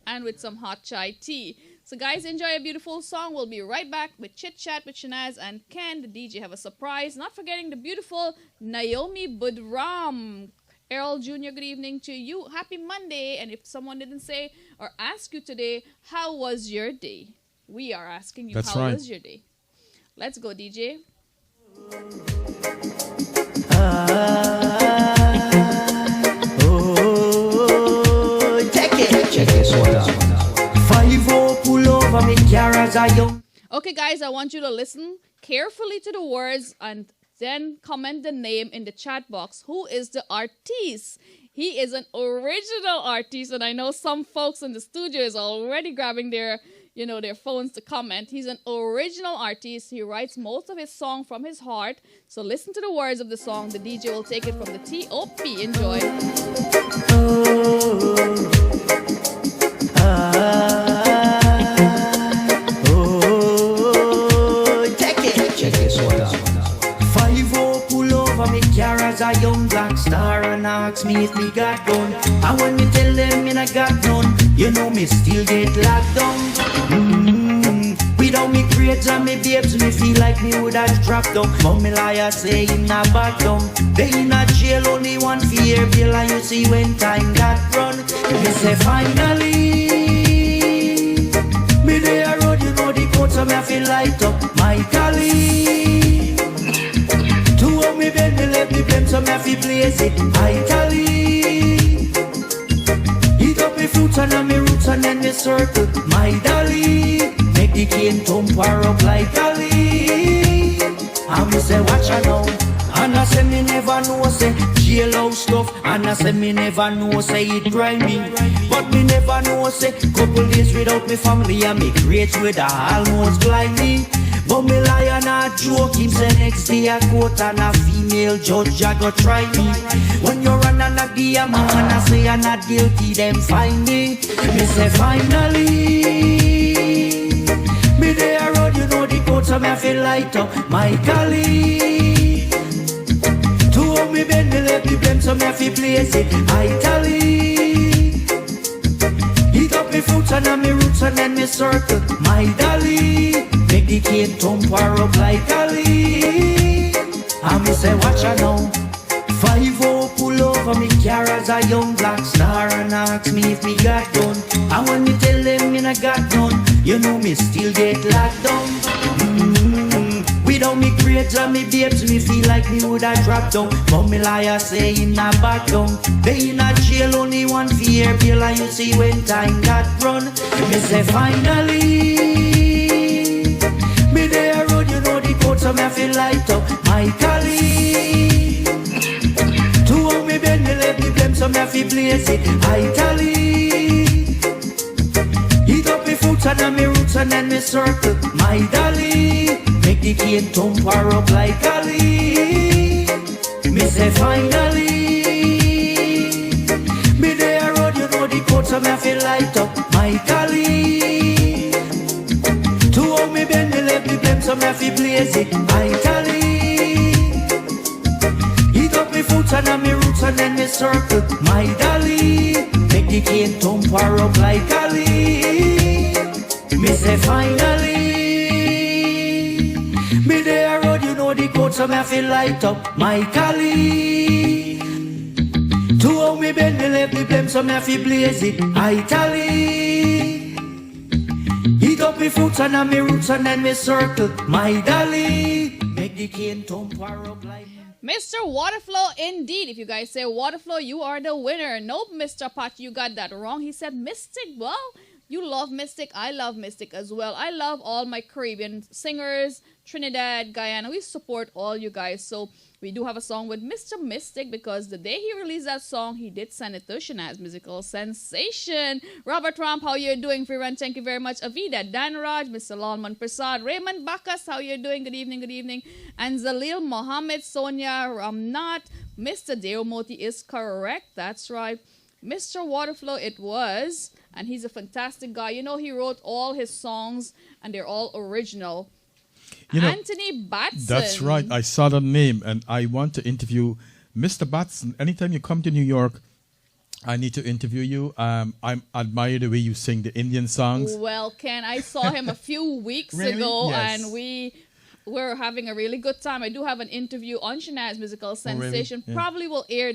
And with some hot chai tea. So guys, enjoy a beautiful song. We'll be right back with Chit Chat with Shanaz and Ken. The DJ have a surprise. Not forgetting the beautiful Naomi Budram. Errol Jr., good evening to you. Happy Monday. And if someone didn't say or ask you today, how was your day? We are asking you, That's how right. was your day? Let's go, DJ. Check this one out. 5-0 pull over me car as a young. Okay, guys, I want you to listen carefully to the words and then comment the name in the chat box. Who is the artiste? He is an original artiste, and I know some folks in the studio is already grabbing their phones to comment. He's an original artist. He writes most of his song from his heart. So listen to the words of the song. The DJ will take it from the TOP. Enjoy. Check this one out. 5-0 pull over me car as a young black star and ask me if me got gun. And when me tell them me not got none, you know me still get locked down. Without me grades and me babes, me feel like me would have dropped down. But me liar say him not back down. They in a jail only one fear bill, and you see when time got run. Me say finally, me there road, you know the code, so me I feel light up my collie. Two of me bend, me left me blame, so me I feel blaze it Italy. Eat up me fruits and me roots and then me circle my dolly. Make the cane tumper up like Ali. And me say watch her now. And I say me never know say jailhouse stuff. And I say me never know say it grimy. But me never know say couple days without me family and me grades with almost blind me. But me lie and I joke, him say next day a court and a female judge a go try me. When you run and a be a man and I say I'm not guilty, them find me. Me say finally, me there road, you know the code, so me I feel light up my collie. Two of me bend, me left me blame, so me I feel place it Italy. Eat up me fruits and me roots and then me circle my dolly. Make the cane tumper up like Ali. And me say watch her now. 5-0 pull over me car as a young black star and ask me if me got gun. And when me tell them me not got none, you know me still get locked down. Without me grades and me babes, me feel like me would have dropped down. But me liar say him not back down. They in a jail only one fear bill, and you see when time got run. Me say finally, me there road, you know the code, so me I feel light up my collie. Two of me bend, me left me blame, so me I feel blaze it Italy. Eat up me fruits and me roots and then me circle my dolly. Make the cane tumper up like Ali. Me say finally, me there road, you know the code, so me I feel light up my collie. Two of me bend, me left me blame, so me I feel blaze it Italy. Eat up me fruits and me roots and then me circle my dolly. Make the cane tumper up like Ali. Me say finally, me there road, you know the code, so me I feel light up my collie. Two of me bend, me left me blame, so me I feel blaze it Italy. up me fruits and me roots and then me circle. My dolly, make the cane thump up like. Mr. Waterflow, indeed. If you guys say Waterflow, you are the winner. Nope, Mr. Pat, you got that wrong. He said Mystic. Well, you love Mystic. I love Mystic as well. I love all my Caribbean singers, Trinidad, Guyana. We support all you guys. So we do have a song with Mr. Mystic because the day he released that song, he did send it to Shanaz Musical Sensation. Robert Ramp, how you doing, Firan? Thank you very much. Avida, Dan Raj, Mr. Lalman Prasad, Raymond Bakas, how you doing? Good evening, good evening. And Zalil Mohammed, Sonia Ramnat, Mr. Deo Moti is correct. That's right. Mr. Waterflow it was, and he's a fantastic guy. You know, he wrote all his songs, and they're all original. You know, Anthony Batson. That's right. I saw the name, and I want to interview Mr. Batson. Anytime you come to New York, I need to interview you. I admire the way you sing the Indian songs. Well, Ken, I saw him a few weeks ago, yes. And we were having a really good time. I do have an interview on Shanaz Musical Sensation. Really? Yeah. Probably will air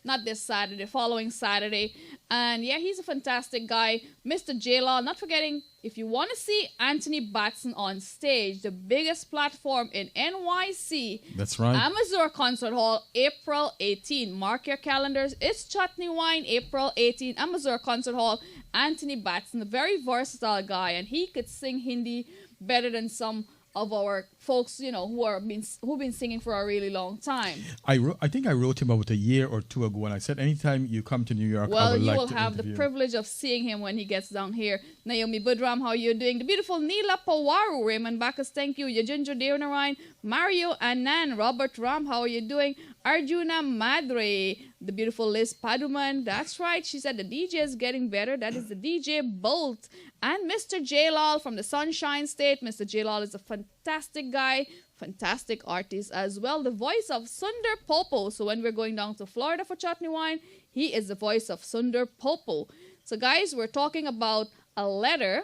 not this Saturday, following Saturday. And yeah, he's a fantastic guy. Mr. J-Law, not forgetting, if you want to see Anthony Batson on stage, the biggest platform in NYC. That's right. Amazur Concert Hall, April 18. Mark your calendars. It's Chutney Wine, April 18. Amazur Concert Hall, Anthony Batson, a very versatile guy. And he could sing Hindi better than some of our folks, you know, who've been singing for a really long time. I think I wrote him about a year or two ago, and I said, anytime you come to New York, well, I would you like will to have interview. the privilege of seeing him when he gets down here. Naomi Budram, how you doing? The beautiful Neela Pawaru, Raymond Bacchus, thank you. Yajendra Deonarayan, Mario Anand, Robert Ram, how are you doing? Arjuna Madre, the beautiful Liz Paduman, that's right. She said the DJ is getting better. That is the DJ Bolt. And Mr. J-Lal from the Sunshine State. Mr. J-Lal is a fantastic guy, fantastic artist as well. The voice of Sundar Popo. So when we're going down to Florida for Chutney Wine, he is the voice of Sundar Popo. So guys, we're talking about a letter.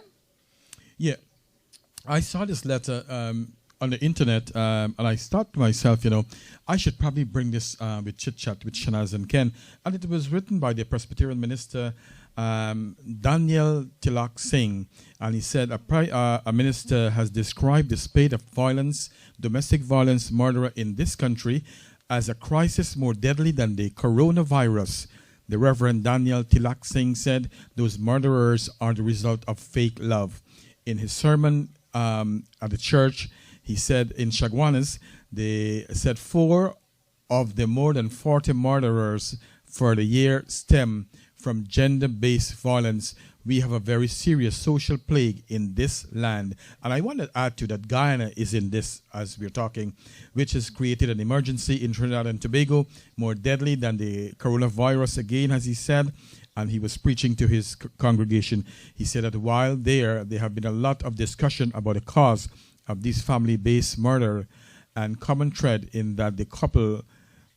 Yeah. I saw this letter on the internet, and I thought to myself, you know, I should probably bring this with Chit Chat with Shanaz and Ken. And it was written by the Presbyterian minister, Daniel Tilak Singh, and he said a minister has described the spate of violence, domestic violence, murder in this country as a crisis more deadly than the coronavirus. The Reverend Daniel Tilak Singh said those murderers are the result of fake love. In his sermon at the church, he said in Shagwanas, they said 4 of the more than 40 murderers for the year stem from gender-based violence. We have a very serious social plague in this land. And I want to add to that Guyana is in this as we're talking, which has created an emergency in Trinidad and Tobago, more deadly than the coronavirus again, as he said. And he was preaching to his congregation. He said that while there have been a lot of discussion about the cause of this family-based murder, and common thread in that the couple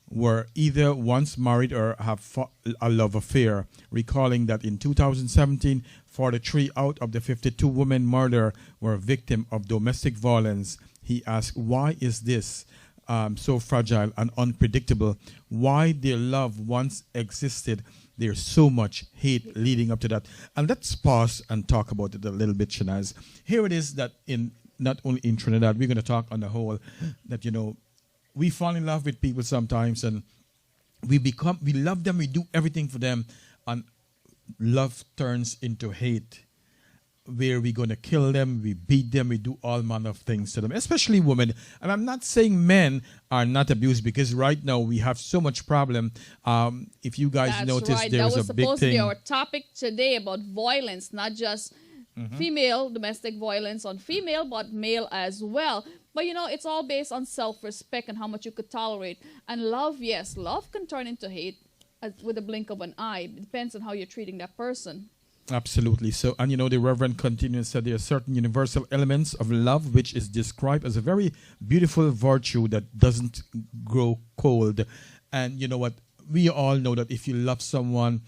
were either once married or have a love affair, recalling that in 2017, 43 out of the 52 women murdered were victims of domestic violence. He asked, why is this so fragile and unpredictable? Why their love once existed, there's so much hate leading up to that. And let's pause and talk about it a little bit, Shanaz. Here it is that not only in Trinidad, we're going to talk on the whole, that, you know, we fall in love with people sometimes, and we love them, we do everything for them, and love turns into hate, where we're going to kill them, we beat them, we do all manner of things to them, especially women. And I'm not saying men are not abused, because right now we have so much problem. If you guys notice, right. there's a big thing. That was supposed to be our topic today, about violence, not just female, domestic violence on female, but male as well. But, you know, it's all based on self-respect and how much you could tolerate. And love, yes, love can turn into hate with a blink of an eye. It depends on how you're treating that person. Absolutely. So, and you know, the Reverend continued and said there are certain universal elements of love which is described as a very beautiful virtue that doesn't grow cold. And you know what? We all know that if you love someone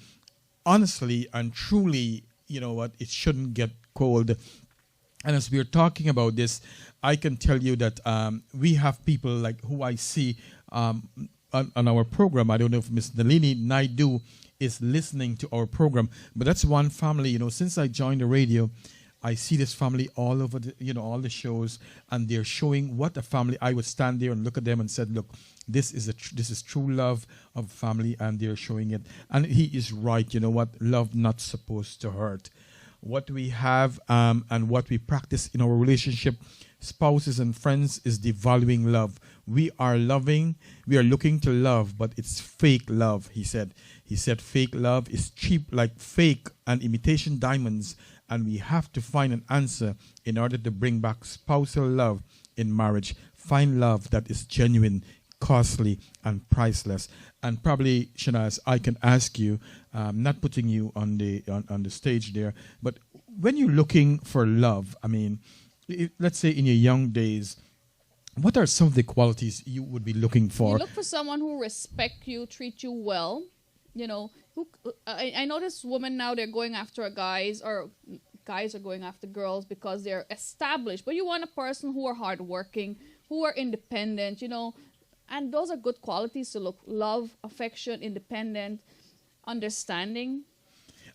honestly and truly, you know what, it shouldn't get cold. And as we're talking about this, I can tell you that we have people like who I see on our program. I don't know if Ms. Nalini Naidu is listening to our program, but that's one family. You know, since I joined the radio, I see this family all over all the shows, and they're showing what a family. I would stand there and look at them and said, look, this is true love of family, and they're showing it. And he is right. You know what? Love not supposed to hurt. What we have and what we practice in our relationship, spouses and friends, is devaluing love. We are loving, we are looking to love, but it's fake love, he said. He said fake love is cheap like fake and imitation diamonds, and we have to find an answer in order to bring back spousal love in marriage. Find love that is genuine, costly, and priceless. And probably, Shanaz, I can ask you, not putting you on the stage there, but when you're looking for love, I mean, let's say in your young days, what are some of the qualities you would be looking for? You look for someone who respect you, treat you well. I notice women now, they're going after guys, or guys are going after girls because they're established. But you want a person who are hardworking, who are independent, and those are good qualities to look. Love, affection, independent, understanding.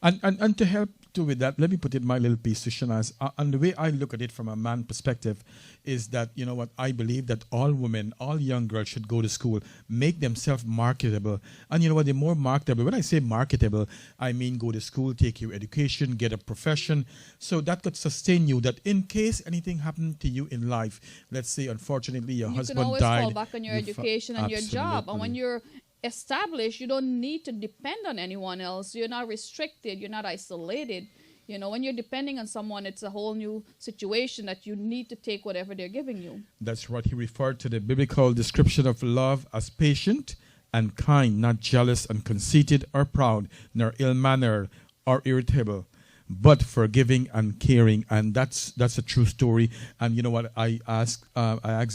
And to help too with that, let me put in my little piece to Shanaz. And the way I look at it from a man perspective is that, I believe that all women, all young girls should go to school, make themselves marketable. And the more marketable, when I say marketable, I mean go to school, take your education, get a profession, so that could sustain you, that in case anything happened to you in life, let's say, unfortunately, your husband died. You can always fall back on your education and your job. And when you're established, you don't need to depend on anyone else. You're not restricted. You're not isolated. When you're depending on someone, it's a whole new situation that you need to take whatever they're giving you. That's right. He referred to the biblical description of love as patient and kind, not jealous and conceited or proud, nor ill-mannered or irritable, but forgiving and caring. And that's a true story. And you know what? I asked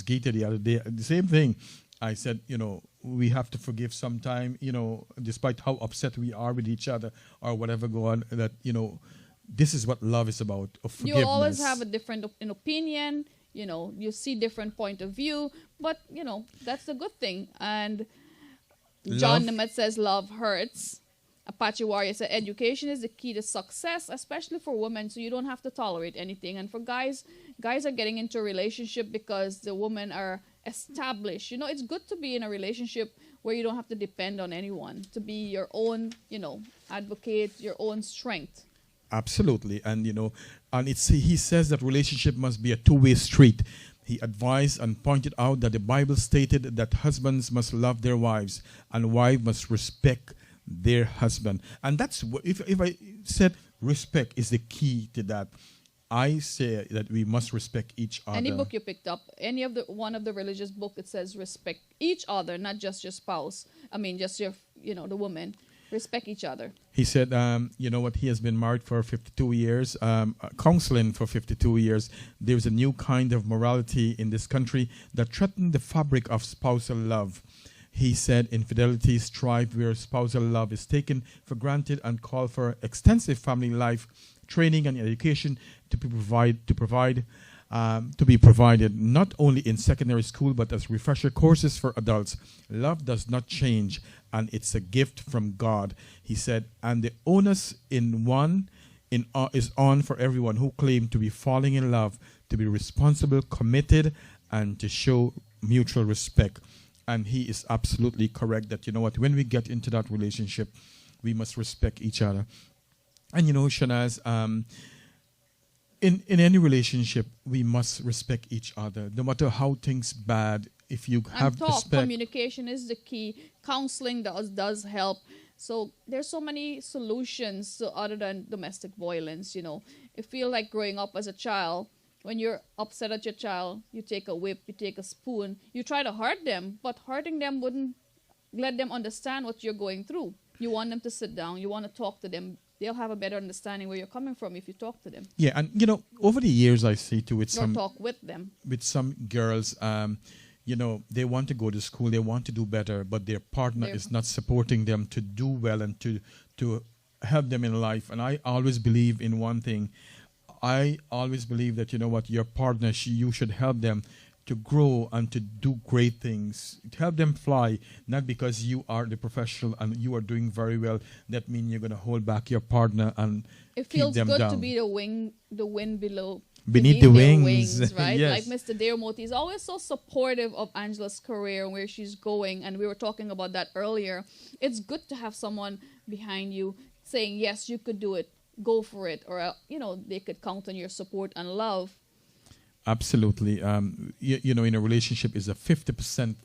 Gita the other day, the same thing. I said, we have to forgive sometime, despite how upset we are with each other or whatever go on, that, this is what love is about, of forgiveness. You always have a different opinion, you see different point of view, but, that's the good thing. And John Nemeth says love hurts. Apache Warrior said education is the key to success, especially for women, so you don't have to tolerate anything. And for guys are getting into a relationship because the women are established. It's good to be in a relationship where you don't have to depend on anyone, to be your own, advocate your own strength. Absolutely. And he says that relationship must be a two-way street. He advised and pointed out that the Bible stated that husbands must love their wives and wives must respect their husband. And that's what, if I said respect is the key to that, I say that we must respect each other. Any book you picked up, one of the religious book, it says respect each other, not just your spouse. I mean, just your, the woman. Respect each other. He said, he has been married for 52 years, counseling for 52 years. There's a new kind of morality in this country that threatens the fabric of spousal love. He said infidelity strife where spousal love is taken for granted and call for extensive family life training and education to be provided not only in secondary school but as refresher courses for adults. Love does not change, and it's a gift from God. He said, and the onus is on for everyone who claim to be falling in love to be responsible, committed, and to show mutual respect. And he is absolutely correct that, when we get into that relationship, we must respect each other. And Shanaz, in any relationship, we must respect each other, no matter how things bad. If you have respect, communication is the key. Counseling does help. So there's so many solutions other than domestic violence. It feel like growing up as a child. When you're upset at your child, you take a whip, you take a spoon, you try to hurt them, but hurting them wouldn't let them understand what you're going through. You want them to sit down. You want to talk to them. They'll have a better understanding where you're coming from if you talk to them. Yeah, and over the years I see too talk with them. With some girls, they want to go to school, they want to do better, but their partner is not supporting them to do well and to help them in life. And I always believe in one thing. I always believe that your partner, you should help them to grow and to do great things, to help them fly, not because you are the professional and you are doing very well, that means you're going to hold back your partner and it keep feels them good down. to be the wind below. Beneath the their wings. Right? Yes. Like Mr. Dearmoti is always so supportive of Angela's career and where she's going, and we were talking about that earlier. It's good to have someone behind you saying, yes, you could do it, go for it, or they could count on your support and love. Absolutely. In a relationship is a 50%.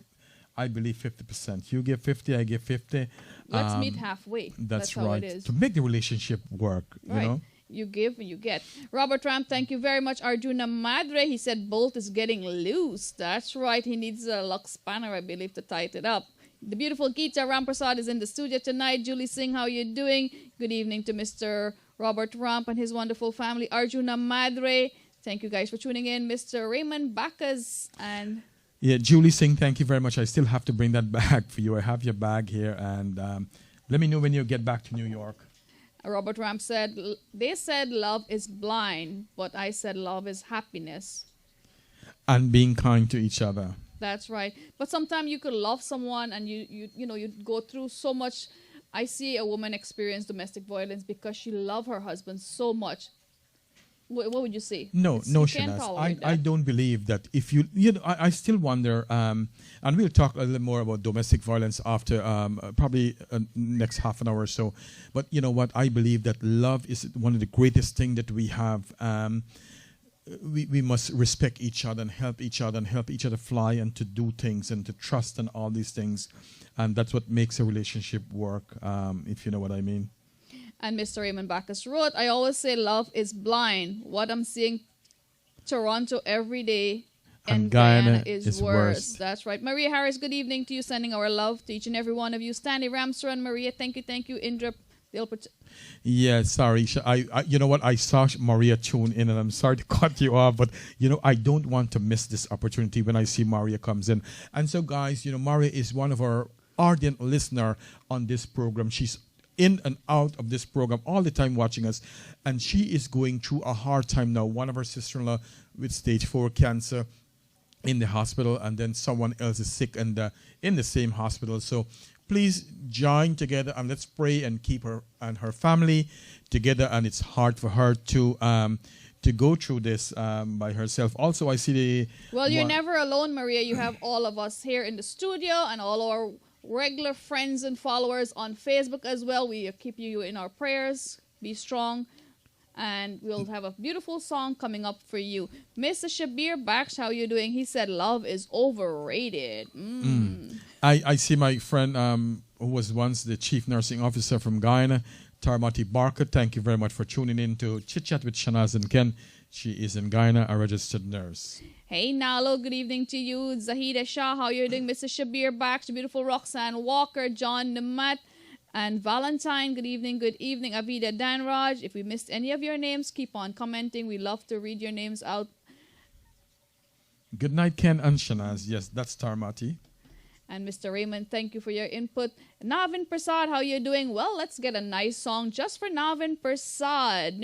I believe 50%. You give 50, I give 50. Let's meet halfway. That's how right. it is. To make the relationship work, Right. you know. You give and you get. Robert Ramp, thank you very much. Arjuna Madre, he said Bolt is getting loose. That's right. He needs a lock spanner, I believe, to tighten it up. The beautiful Kavita Ramkissoon is in the studio tonight. Julie Singh, how you doing? Good evening to Mr. Robert Ramp and his wonderful family. Arjuna Madre, thank you guys for tuning in. Mr. Raymond Bacchus and... Yeah, Julie Singh, thank you very much. I still have to bring that bag for you. I have your bag here, and let me know when you get back to New York. Robert Ramp said, they said love is blind, but I said love is happiness. And being kind to each other. That's right. But sometimes you could love someone and you go through so much. I see a woman experience domestic violence because she loved her husband so much. What would you say? No, You can't Shanaz. tolerate I that. don't believe that. If I still wonder, and we'll talk a little more about domestic violence after probably next half an hour or so. But you know what? I believe that love is one of the greatest things that we have. We must respect each other and help each other fly and to do things and to trust and all these things. And that's what makes a relationship work, if you know what I mean. And Mr. Raymond Bacchus wrote, I always say love is blind. What I'm seeing Toronto every day and Guyana is worse. That's right. Maria Harris, good evening to you. Sending our love to each and every one of you. Stanley Ramsar and Maria, thank you. Indra, yeah, sorry. I you know what? I saw Maria tune in, and I'm sorry to cut you off, but I don't want to miss this opportunity when I see Maria comes in. And so, guys, Maria is one of our ardent listener on this program. She's in and out of this program all the time watching us, and she is going through a hard time now. One of her sister-in-law with stage 4 cancer in the hospital, and then someone else is sick and in the same hospital. So please join together and let's pray and keep her and her family together. And it's hard for her to go through this by herself. Also, I see you're never alone, Maria. You have all of us here in the studio and all our regular friends and followers on Facebook as well. We keep you in our prayers. Be strong. And we'll have a beautiful song coming up for you. Mr. Shabir Baksh, how you doing? He said love is overrated. I see my friend who was once the chief nursing officer from Guyana, Tarmati Barker. Thank you very much for tuning in to Chit Chat with Shanaz and Ken. She is in Guyana, a registered nurse. Hey, Nalo, good evening to you. Zahida Shah, how you doing? Mr. Shabir Baksh, beautiful Roxanne Walker, John Namat, and Valentine. Good evening, Arvinda Danraj. If we missed any of your names, keep on commenting. We love to read your names out. Good night, Ken and Shanaz. Yes, that's Tarmati. And Mr. Raymond, thank you for your input. Navin Prasad, how you doing? Well, let's get a nice song just for Navin Prasad.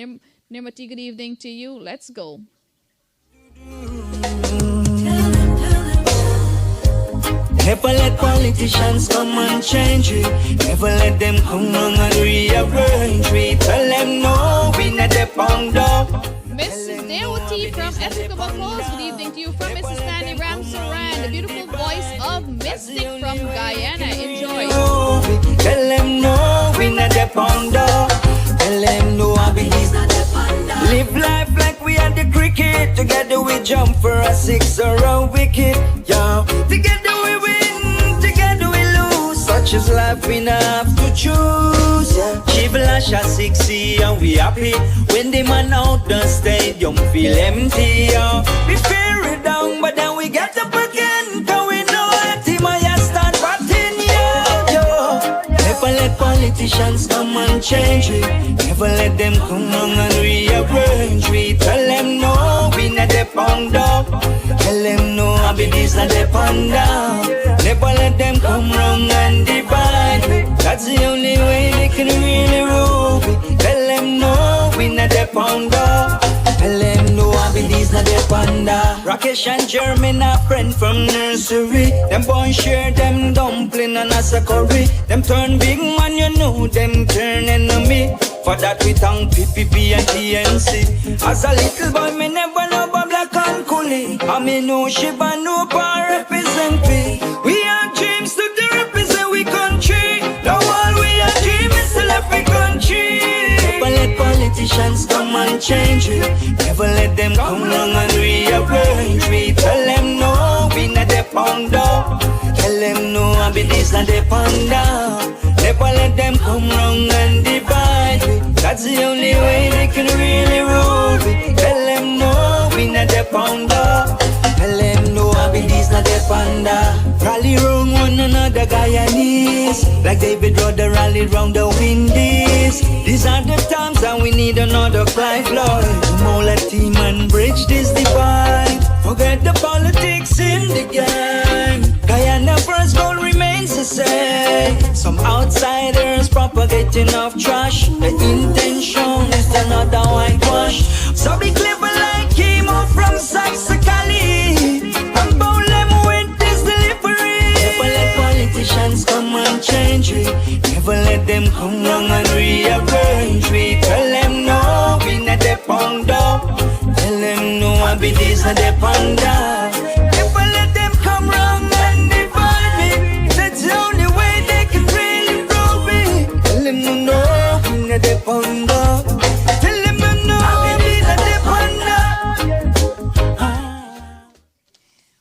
Nirmati, good evening to you. Let's go. Never let politicians come and change it. Never let them come along and rearrange it. Tell them no, we not the pound up. Mrs. Deoti from Escobar Close, good evening to you. From Mrs. Stanley Ramsaran, the beautiful voice of Mystic from Guyana. Enjoy. Tell them no, we not the pound up. Tell them no, I be live life like we are the cricket. Together we jump for a 6 or a wicket. Yeah. Together we win, together we lose. Such is life, we not have to choose. Yeah. Shivlash a 60 and we happy. When the man out the stadium feel empty. Yeah. We fear it down, but then we get up again. Cause we know a team I start batting. Yeah. Yo. Never let politicians come and change it. Never let them come on and rearrange. We tell them no, we not the pound up. Tell them no, I be this not the pound down. Never let them come wrong and divide. That's the only way they can really rule. Tell them no, we not the pound up. Tell Tell them no abilities not their panda. Rakesh and Jeremy a friend from nursery. Them boys share them dumpling and a curry. Them turn big man, you know them turn enemy. For that we thank PPP and TNC. As a little boy, me never know about black and coolie. I me know Shiba, no power represent me. We have dreams to the represent we country. The world we have dreams is to left we country. Never let politicians come and change it. Never let them come along and rearrange me. Tell them no, we not the pounder. Tell them no, I be this not the panda. Never let them come wrong and divide me. That's the only way they can really rule me. Tell them no, we not the pounder. Tell them no, I be this not the panda. Rally round one another Guyanese, like David Rudder rallied round the Windies. These are the times that we need another Clive Lloyd. Mold a team and bridge this divide. Forget the politics in the game. Guyana first goal remains the same. Some outsiders propagating of trash. The intention is another whitewash. So be clever like chemo from Saxacali. And bowl them with this delivery. Never let politicians come and change it. Never let them come wrong and rearrange me. Tell them no, we not the pounder. Tell them no, I be this not the panda. Never let them come wrong and divide me. That's the only way they can really prove me. Tell them no, we not the pounder. Tell them no, I be this not the panda.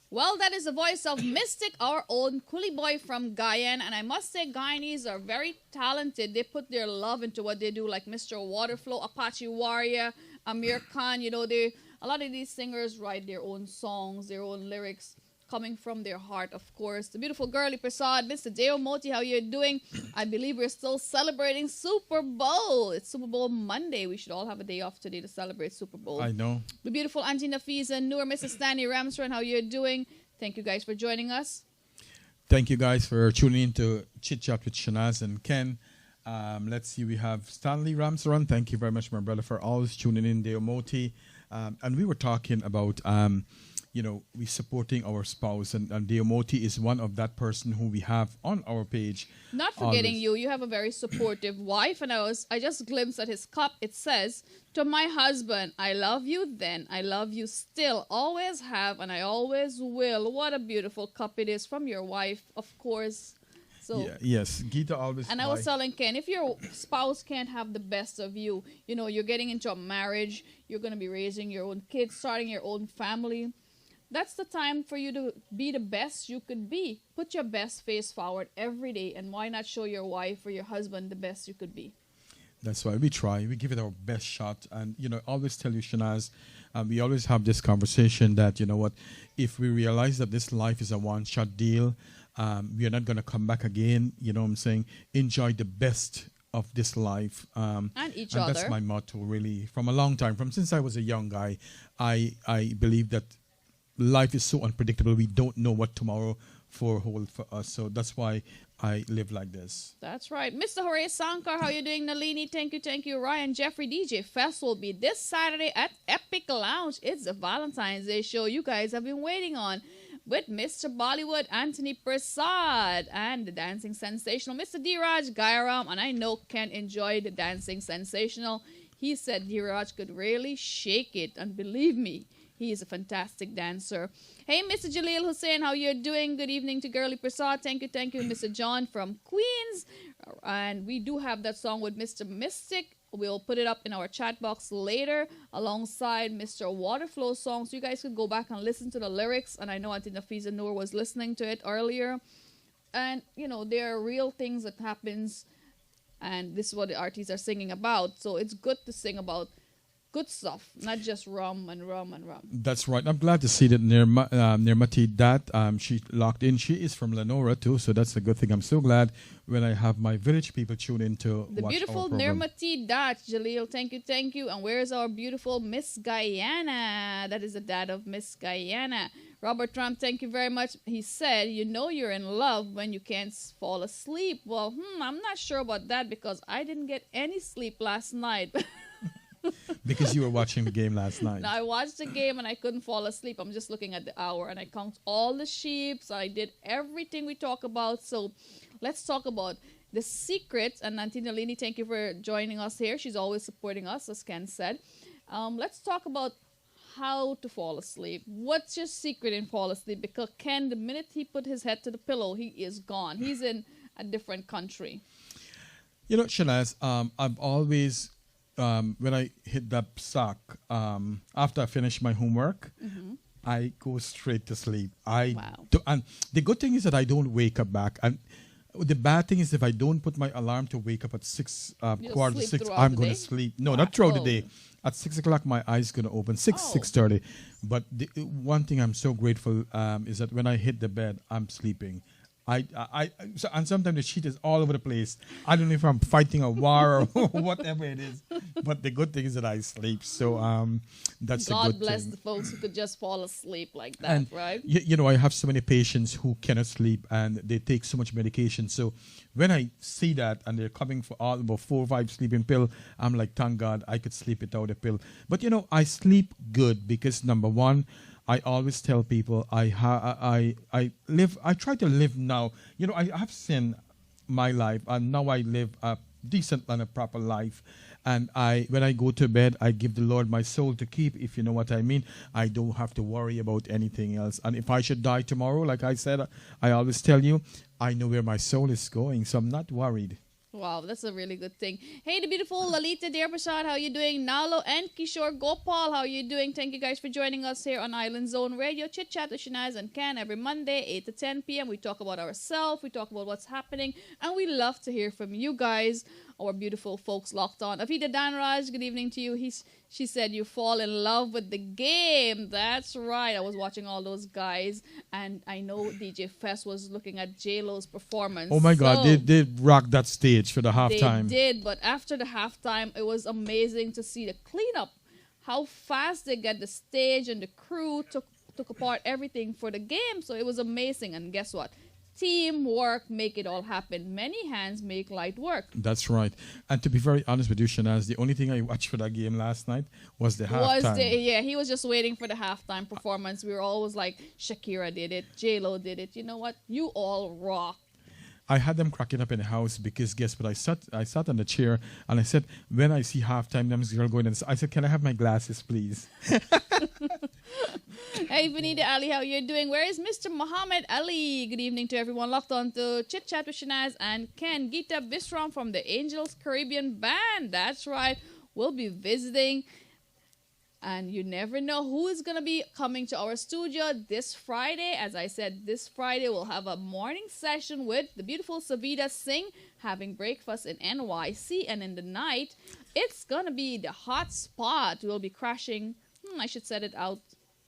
Well, that is the voice of Mystic, our own coolie boy from Guyana. And I must say, Guyanese are very talented. They put their love into what they do, like Mr. Waterflow, Apache Warrior, Amir Khan. You know, a lot of these singers write their own songs, their own lyrics, coming from their heart, of course. The beautiful girly Prasad, Mr. Deo Moti, how you doing? I believe we're still celebrating Super Bowl. It's Super Bowl Monday. We should all have a day off today to celebrate Super Bowl. I know. The beautiful Auntie Nafiza Noor, Mrs. Stanley Ramsrun, how you doing? Thank you guys for joining us. Thank you guys for tuning in to Chit Chat with Shanaz and Ken. Let's see, we have Stanley Ramsrun. Thank you very much, my brother, for always tuning in. Deo Moti. And we were talking about, we supporting our spouse. And Deo Moti is one of that person who we have on our page. Not forgetting you. You have a very supportive wife. And I just glimpsed at his cup. It says, to my husband, I love you then. I love you still. Always have and I always will. What a beautiful cup it is from your wife, of course. So, yeah, yes, Gita always. And I was telling Ken, if your spouse can't have the best of you, you're getting into a marriage, you're going to be raising your own kids, starting your own family. That's the time for you to be the best you could be. Put your best face forward every day, and why not show your wife or your husband the best you could be? That's why we try. We give it our best shot. And, always tell you, Shanaz, we always have this conversation that, if we realize that this life is a one-shot deal, we are not going to come back again. You know what I'm saying? Enjoy the best of this life. And each other. That's my motto, really. From a long time, since I was a young guy, I believe that life is so unpredictable. We don't know what tomorrow hold for us. So that's why I live like this. That's right. Mr. Horace Sankar, how you doing? Nalini, thank you. Ryan, Jeffrey, DJ Fest will be this Saturday at Epic Lounge. It's a Valentine's Day show you guys have been waiting on, with Mr. Bollywood, Anthony Prasad, and the Dancing Sensational, Mr. Dheeraj Gairam. And I know Ken enjoyed the Dancing Sensational. He said Dheeraj could really shake it, and believe me, he is a fantastic dancer. Hey, Mr. Jaleel Hussain, how you doing? Good evening to Girly Prasad. Thank you, Mr. John from Queens. And we do have that song with Mr. Mystic. We'll put it up in our chat box later alongside Mr. Waterflow song. So you guys could go back and listen to the lyrics. And I know Auntie Nafiza Noor was listening to it earlier. And, there are real things that happens. And this is what the artists are singing about. So it's good to sing about good stuff, not just rum and rum and rum. That's right. I'm glad to see that Nirmati Dat, she locked in. She is from Lenora too, so that's a good thing. I'm so glad when I have my village people tune in to the watch beautiful our program. Nirmati Dat, Jaleel, thank you. And where's our beautiful Miss Guyana? That is the dad of Miss Guyana. Robert Trump, thank you very much. He said, you're in love when you can't fall asleep. Well, I'm not sure about that because I didn't get any sleep last night. Because you were watching the game last night. Now, I watched the game and I couldn't fall asleep. I'm just looking at the hour and I count all the sheep. I did everything we talk about. So let's talk about the secret. And Antina Lini, thank you for joining us here. She's always supporting us, as Ken said. Let's talk about how to fall asleep. What's your secret in fall asleep? Because Ken, the minute he put his head to the pillow, he is gone. He's in a different country. You know, Shanaz, I've always, when I hit that sock, after I finish my homework, I go straight to sleep. And the good thing is that I don't wake up back. And the bad thing is if I don't put my alarm to wake up at 6, quarter to 6, I'm going to sleep. No, not throughout the day. At 6 o'clock, my eyes going to open. 6:30. But the one thing I'm so grateful is that when I hit the bed, I'm sleeping. And sometimes the sheet is all over the place. I don't know if I'm fighting a war or whatever it is. But the good thing is that I sleep. So that's a good thing. God bless the folks who could just fall asleep like that, and right? You know, I have so many patients who cannot sleep and they take so much medication. So when I see that and they're coming for all about 4 or 5 sleeping pill, I'm like, thank God I could sleep without a pill. But you know, I sleep good because number one, I always tell people I try to live now. You know, I have seen my life and now I live a decent and a proper life. And when I go to bed, I give the Lord my soul to keep, if you know what I mean. I don't have to worry about anything else. And if I should die tomorrow, like I said, I always tell you, I know where my soul is going, so I'm not worried. Wow, that's a really good thing. Hey, the beautiful Lalita Dearprasad, how you doing? Nalo and Kishore Gopal, how you doing? Thank you guys for joining us here on Island Zone Radio. Chit Chat with Shanaz and Ken every Monday, 8 to 10 p.m. We talk about ourselves, we talk about what's happening, and we love to hear from you guys, our beautiful folks locked on. Avita Danraj, good evening to you. She said you fall in love with the game. That's right. I was watching all those guys, and I know DJ Fest was looking at J-Lo's performance. Oh my God, they rocked that stage for the halftime. They did, but after the halftime, it was amazing to see the cleanup. How fast they get the stage and the crew took apart everything for the game. So it was amazing. And guess what? Teamwork make it all happen. Many hands make light work. That's right. And to be very honest with you, Shanaz, the only thing I watched for that game last night was the halftime. Yeah, he was just waiting for the halftime performance. We were always like, Shakira did it, J-Lo did it. You know what? You all rock. I had them cracking up in the house because guess what? I sat on the chair and I said, when I see halftime, them girl going, and I said, can I have my glasses, please? Hey, Vanita Ali, how you doing? Where is Mr. Muhammad Ali? Good evening to everyone locked on to Chit Chat with Shanaz and Ken. Gita Bisram from the Angels Caribbean Band. That's right. We'll be visiting. And you never know who is going to be coming to our studio this Friday. As I said, this Friday we'll have a morning session with the beautiful Savita Singh having breakfast in NYC. And in the night, it's going to be the hot spot. We'll be crashing. I should set it out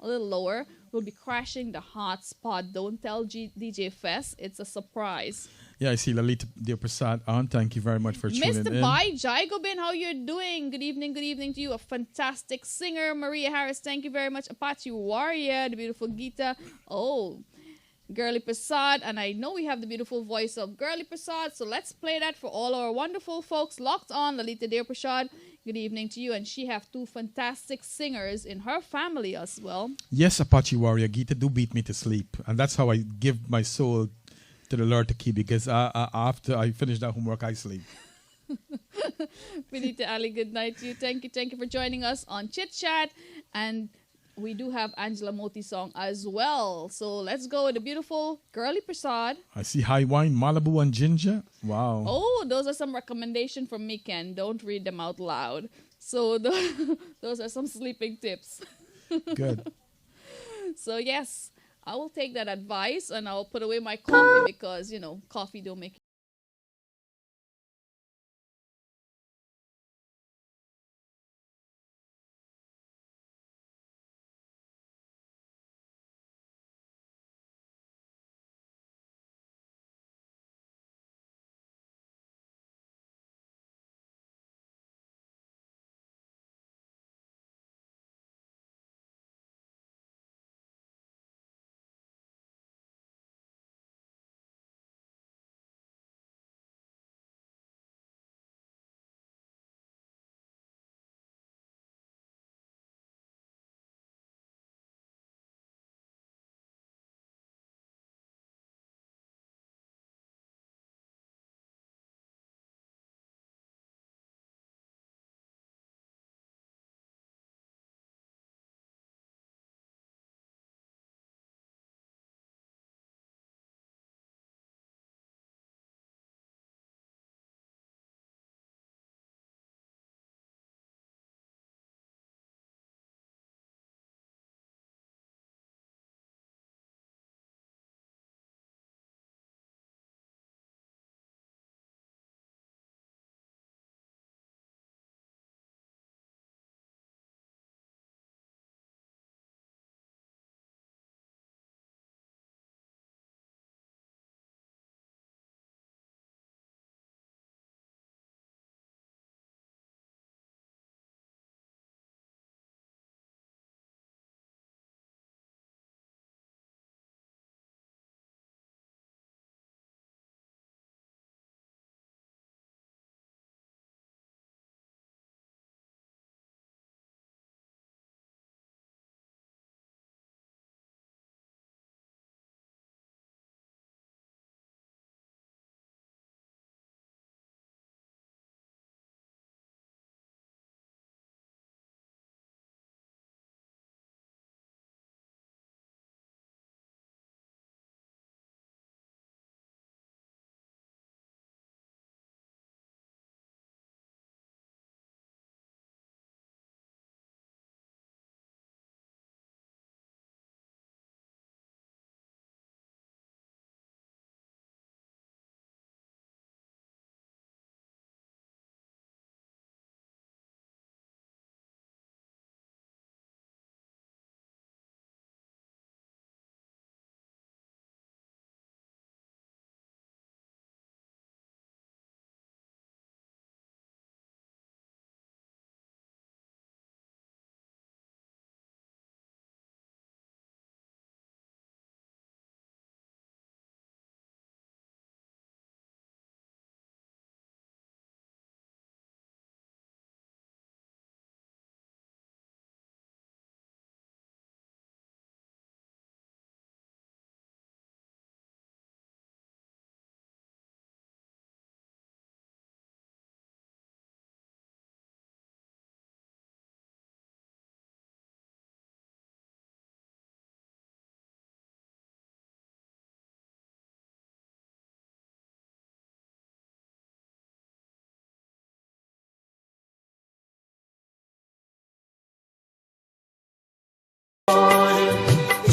a little lower. We'll be crashing the hot spot. Don't tell DJ Fest. It's a surprise. Yeah, I see Lalita Dearprasad on. Thank you very much for tuning in. Mr. Bai Jaigobin, how you doing? Good evening to you. A fantastic singer. Maria Harris, thank you very much. Apache Warrior, the beautiful Gita. Oh, Girly Prasad. And I know we have the beautiful voice of Girly Prasad. So let's play that for all our wonderful folks locked on. Lalita Dearprasad, good evening to you. And she have 2 fantastic singers in her family as well. Yes, Apache Warrior. Gita do beat me to sleep. And that's how I give my soul to the Lord to keep, because after I finish that homework, I sleep. Vinita Ali, good night to you. Thank you for joining us on Chit Chat. And we do have Angela Moti song as well. So let's go with the beautiful Girly Prasad. I see High Wine, Malibu, and Ginger. Wow. Oh, those are some recommendations from me, Ken. Don't read them out loud. So those are some sleeping tips. Good. So yes, I will take that advice and I'll put away my coffee because, you know, coffee don't make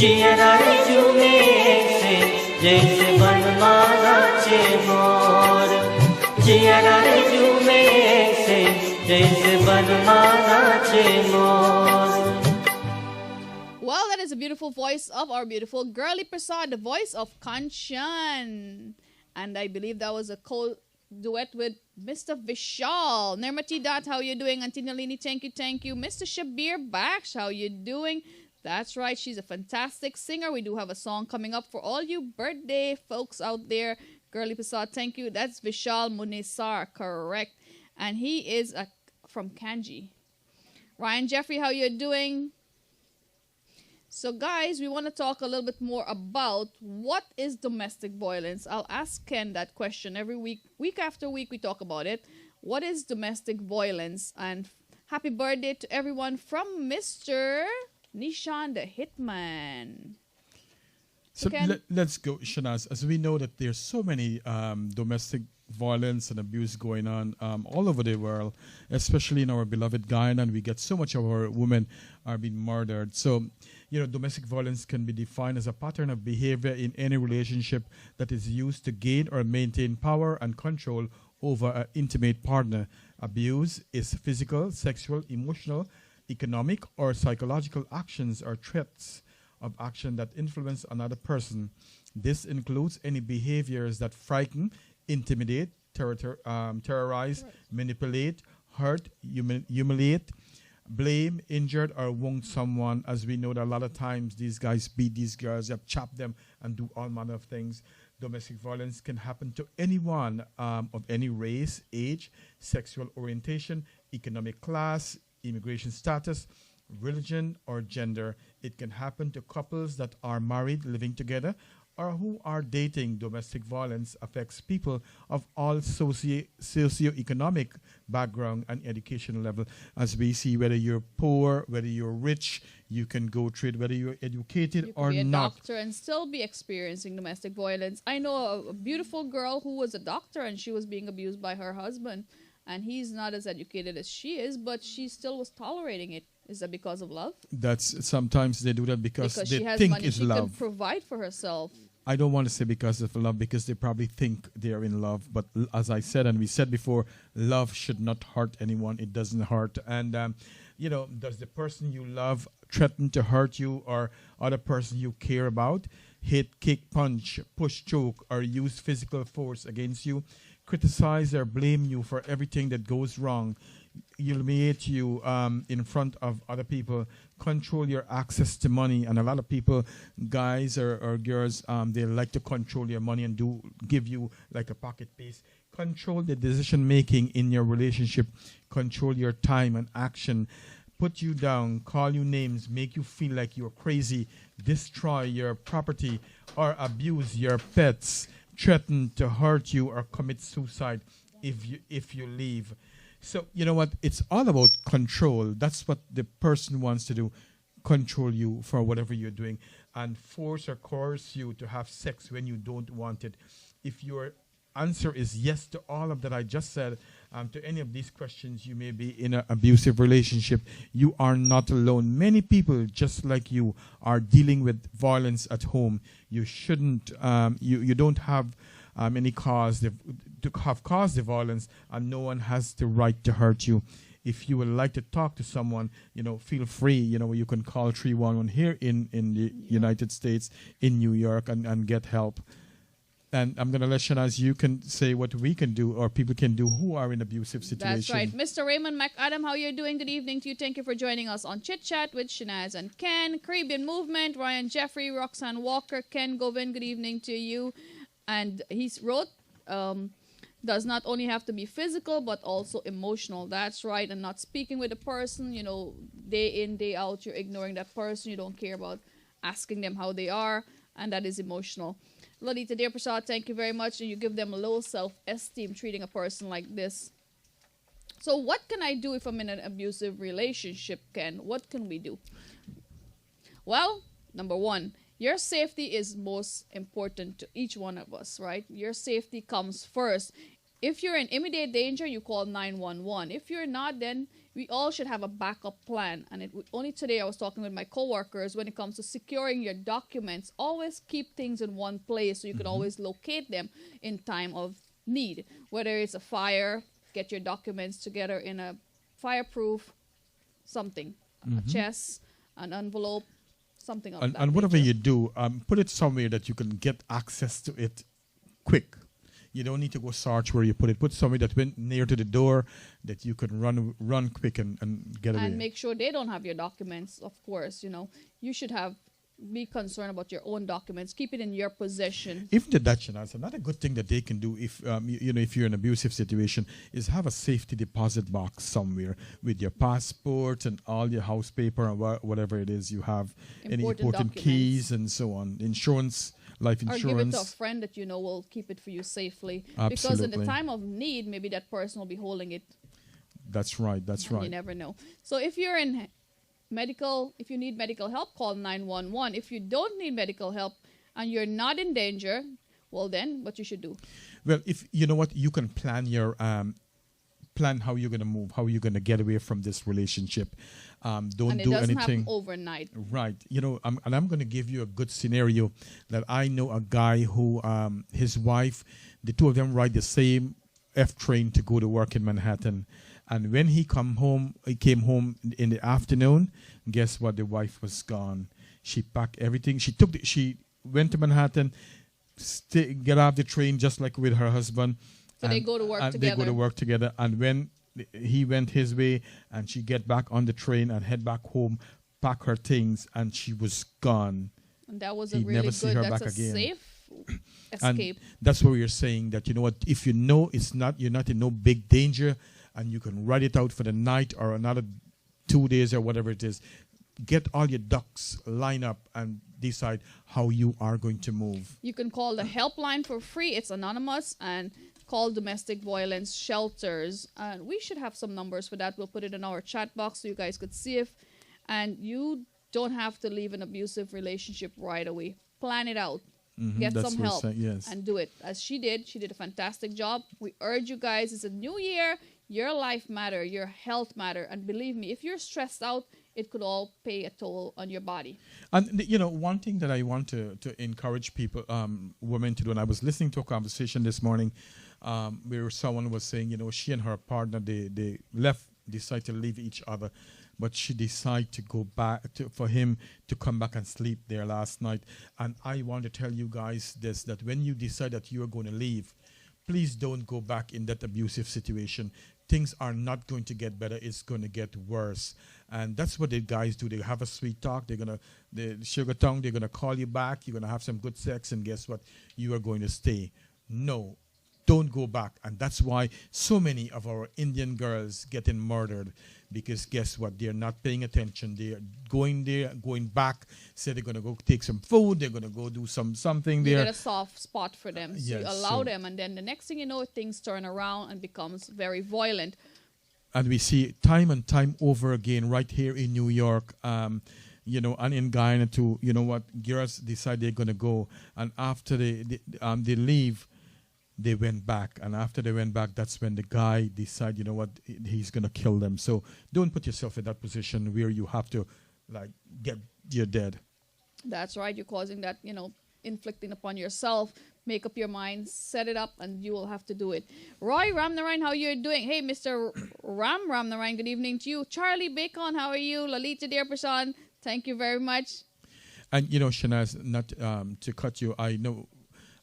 जियरा झूमे से जैसे बनमाना चे मोर जियरा झूमे से जैसे बनमाना चे मोर. Well, that is a beautiful voice of our beautiful Girly Prasad, the voice of Kanchan. And I believe that was a duet with Mr. Vishal. Nirmati Dat, how you doing? Auntie Nalini, thank you. Mr. Shabir Baksh, how you doing? That's right, she's a fantastic singer. We do have a song coming up for all you birthday folks out there. Girly Prasad, thank you. That's Vishal Munisar, correct. And he is from Kanji. Ryan Jeffrey, how you doing? So guys, we want to talk a little bit more about what is domestic violence. I'll ask Ken that question every week after week we talk about it. What is domestic violence? And happy birthday to everyone from Mr. Nishan the Hitman. So let's go, Shanaz. As we know that there's so many domestic violence and abuse going on all over the world, especially in our beloved Guyana, and we get so much of our women are being murdered. So, domestic violence can be defined as a pattern of behavior in any relationship that is used to gain or maintain power and control over an intimate partner. Abuse is physical, sexual, emotional, economic, or psychological actions or threats of action that influence another person. This includes any behaviors that frighten, intimidate, terrorize, manipulate, hurt, humiliate, blame, injured, or wound someone. As we know that a lot of times these guys beat these girls up, chop them, and do all manner of things. Domestic violence can happen to anyone of any race, age, sexual orientation, economic class, immigration status, religion, or gender. It can happen to couples that are married, living together, or who are dating. Domestic violence affects people of all socio-economic background and educational level. As we see, whether you're poor, whether you're rich, you can go through it, whether you're educated or be a not. doctor and still be experiencing domestic violence. I know a beautiful girl who was a doctor and she was being abused by her husband. And he's not as educated as she is, but she still was tolerating it. Is that because of love? That's sometimes they do that because she they has think money, it's she love. can provide for herself. I don't want to say because of love, because they probably think they're in love. But as I said, and we said before, love should not hurt anyone. It doesn't hurt. And, does the person you love threaten to hurt you or other person you care about? Hit, kick, punch, push, choke, or use physical force against you? Criticize or blame you for everything that goes wrong, humiliate you in front of other people, control your access to money. And a lot of people, guys or girls, they like to control your money and give you like a pocket piece. Control the decision making in your relationship, control your time and action, put you down, call you names, make you feel like you're crazy, destroy your property or abuse your pets, threaten to hurt you or commit suicide if you leave. So you know what? It's all about control. That's what the person wants to do. Control you for whatever you're doing and force or coerce you to have sex when you don't want it. If your answer is yes to all of that I just said, to any of these questions, you may be in an abusive relationship. You are not alone. Many people just like you are dealing with violence at home. You shouldn't, you don't have any cause to have caused the violence, and no one has the right to hurt you. If you would like to talk to someone, feel free. You can call 311 here in the United States, in New York, and get help. And I'm going to let Shanaz, you can say what we can do or people can do who are in abusive situations. That's right. Mr. Raymond McAdam, how you doing? Good evening to you. Thank you for joining us on Chit Chat with Shanaz and Ken. Caribbean Movement, Ryan Jeffrey, Roxanne Walker, Ken Govin, good evening to you. And he wrote, does not only have to be physical, but also emotional. That's right. And not speaking with a person, day in, day out, you're ignoring that person. You don't care about asking them how they are. And that is emotional. Lalita Dear Prasad, thank you very much. And you give them low self-esteem treating a person like this. So what can I do if I'm in an abusive relationship, Ken? What can we do? Well, number one, your safety is most important to each one of us, right? Your safety comes first. If you're in immediate danger, you call 911. If you're not, then we all should have a backup plan. And only today I was talking with my coworkers when it comes to securing your documents. Always keep things in one place so you can always locate them in time of need. Whether it's a fire, get your documents together in a fireproof something, a chest, an envelope, something of that And whatever nature. you do, put it somewhere that you can get access to it quick. You don't need to go search where you put it. Put somewhere that went near to the door that you can run quick and get away. And make sure they don't have your documents, of course. You should be concerned about your own documents. Keep it in your possession. If the Dutch, another good thing that they can do if if you're in an abusive situation is have a safety deposit box somewhere with your passport and all your house paper and whatever it is you have, any important documents. keys and so on, insurance, life Or insurance. give it to a friend that you know will keep it for you safely. Because in the Absolutely. time of need, maybe that person will be holding it. That's right. That's And you right. never know. So if you're in if you need medical help, call 911. If you don't need medical help and you're not in danger, well then, what you should do. Well, if you know what, you can plan your plan how you're going to move, how you're going to get away from this relationship. Don't And it do doesn't anything happen overnight. Right. I'm going to give you a good scenario that I know a guy who, his wife, the two of them ride the same F train to go to work in Manhattan. And when he came home in the afternoon, guess what? The wife was gone. She packed everything. She went to Manhattan, get off the train just like with her husband. So they go to work together. They go to work together. And when he went his way and she get back on the train and head back home, pack her things, and she was gone. And that was He'd a really never see good, her that's back a again. safe And escape. that's what we're saying, that if you're not in no big danger and you can ride it out for the night or another 2 days or whatever it is, get all your ducks line up and decide how you are going to move. You can call the helpline for free. It's anonymous, and call domestic violence shelters. And we should have some numbers for that. We'll put it in our chat box so you guys could see it. And you don't have to leave an abusive relationship right away. Plan it out. Get That's some what help yes. and do it. As she did a fantastic job. We urge you guys, it's a new year. Your life matter, your health matter. And believe me, if you're stressed out, it could all pay a toll on your body. And one thing that I want to encourage people, women to do, and I was listening to a conversation this morning where someone was saying, she and her partner, they decided to leave each other, but she decided to go back for him to come back and sleep there last night. And I want to tell you guys this, that when you decide that you are going to leave, please don't go back in that abusive situation. Things are not going to get better. It's going to get worse. And that's what the guys do. They have a sweet talk. The sugar tongue, they're going to call you back. You're going to have some good sex. And guess what? You are going to stay. No, don't go back. And that's why so many of our Indian girls getting murdered. Because guess what? They're not paying attention. They're going there, going back. Say they're going to go take some food. They're going to go do something there. You get a soft spot for them. So Yes, you allow them, and then the next thing you know, things turn around and becomes very violent. And we see time and time over again right here in New York, and in Guyana too. You know what? Girls decide they're going to go. And after they leave, they went back. And after they went back, that's when the guy decided, he's going to kill them. So don't put yourself in that position where you have to, you're dead. That's right. You're causing that, inflicting upon yourself. Make up your mind, set it up, and you will have to do it. Roy Ramnarayan, how you doing? Hey, Mr. Ramnarayan, good evening to you. Charlie Bacon, how are you? Lalita Dearperson, thank you very much. And, Shanaz, not to cut you, I know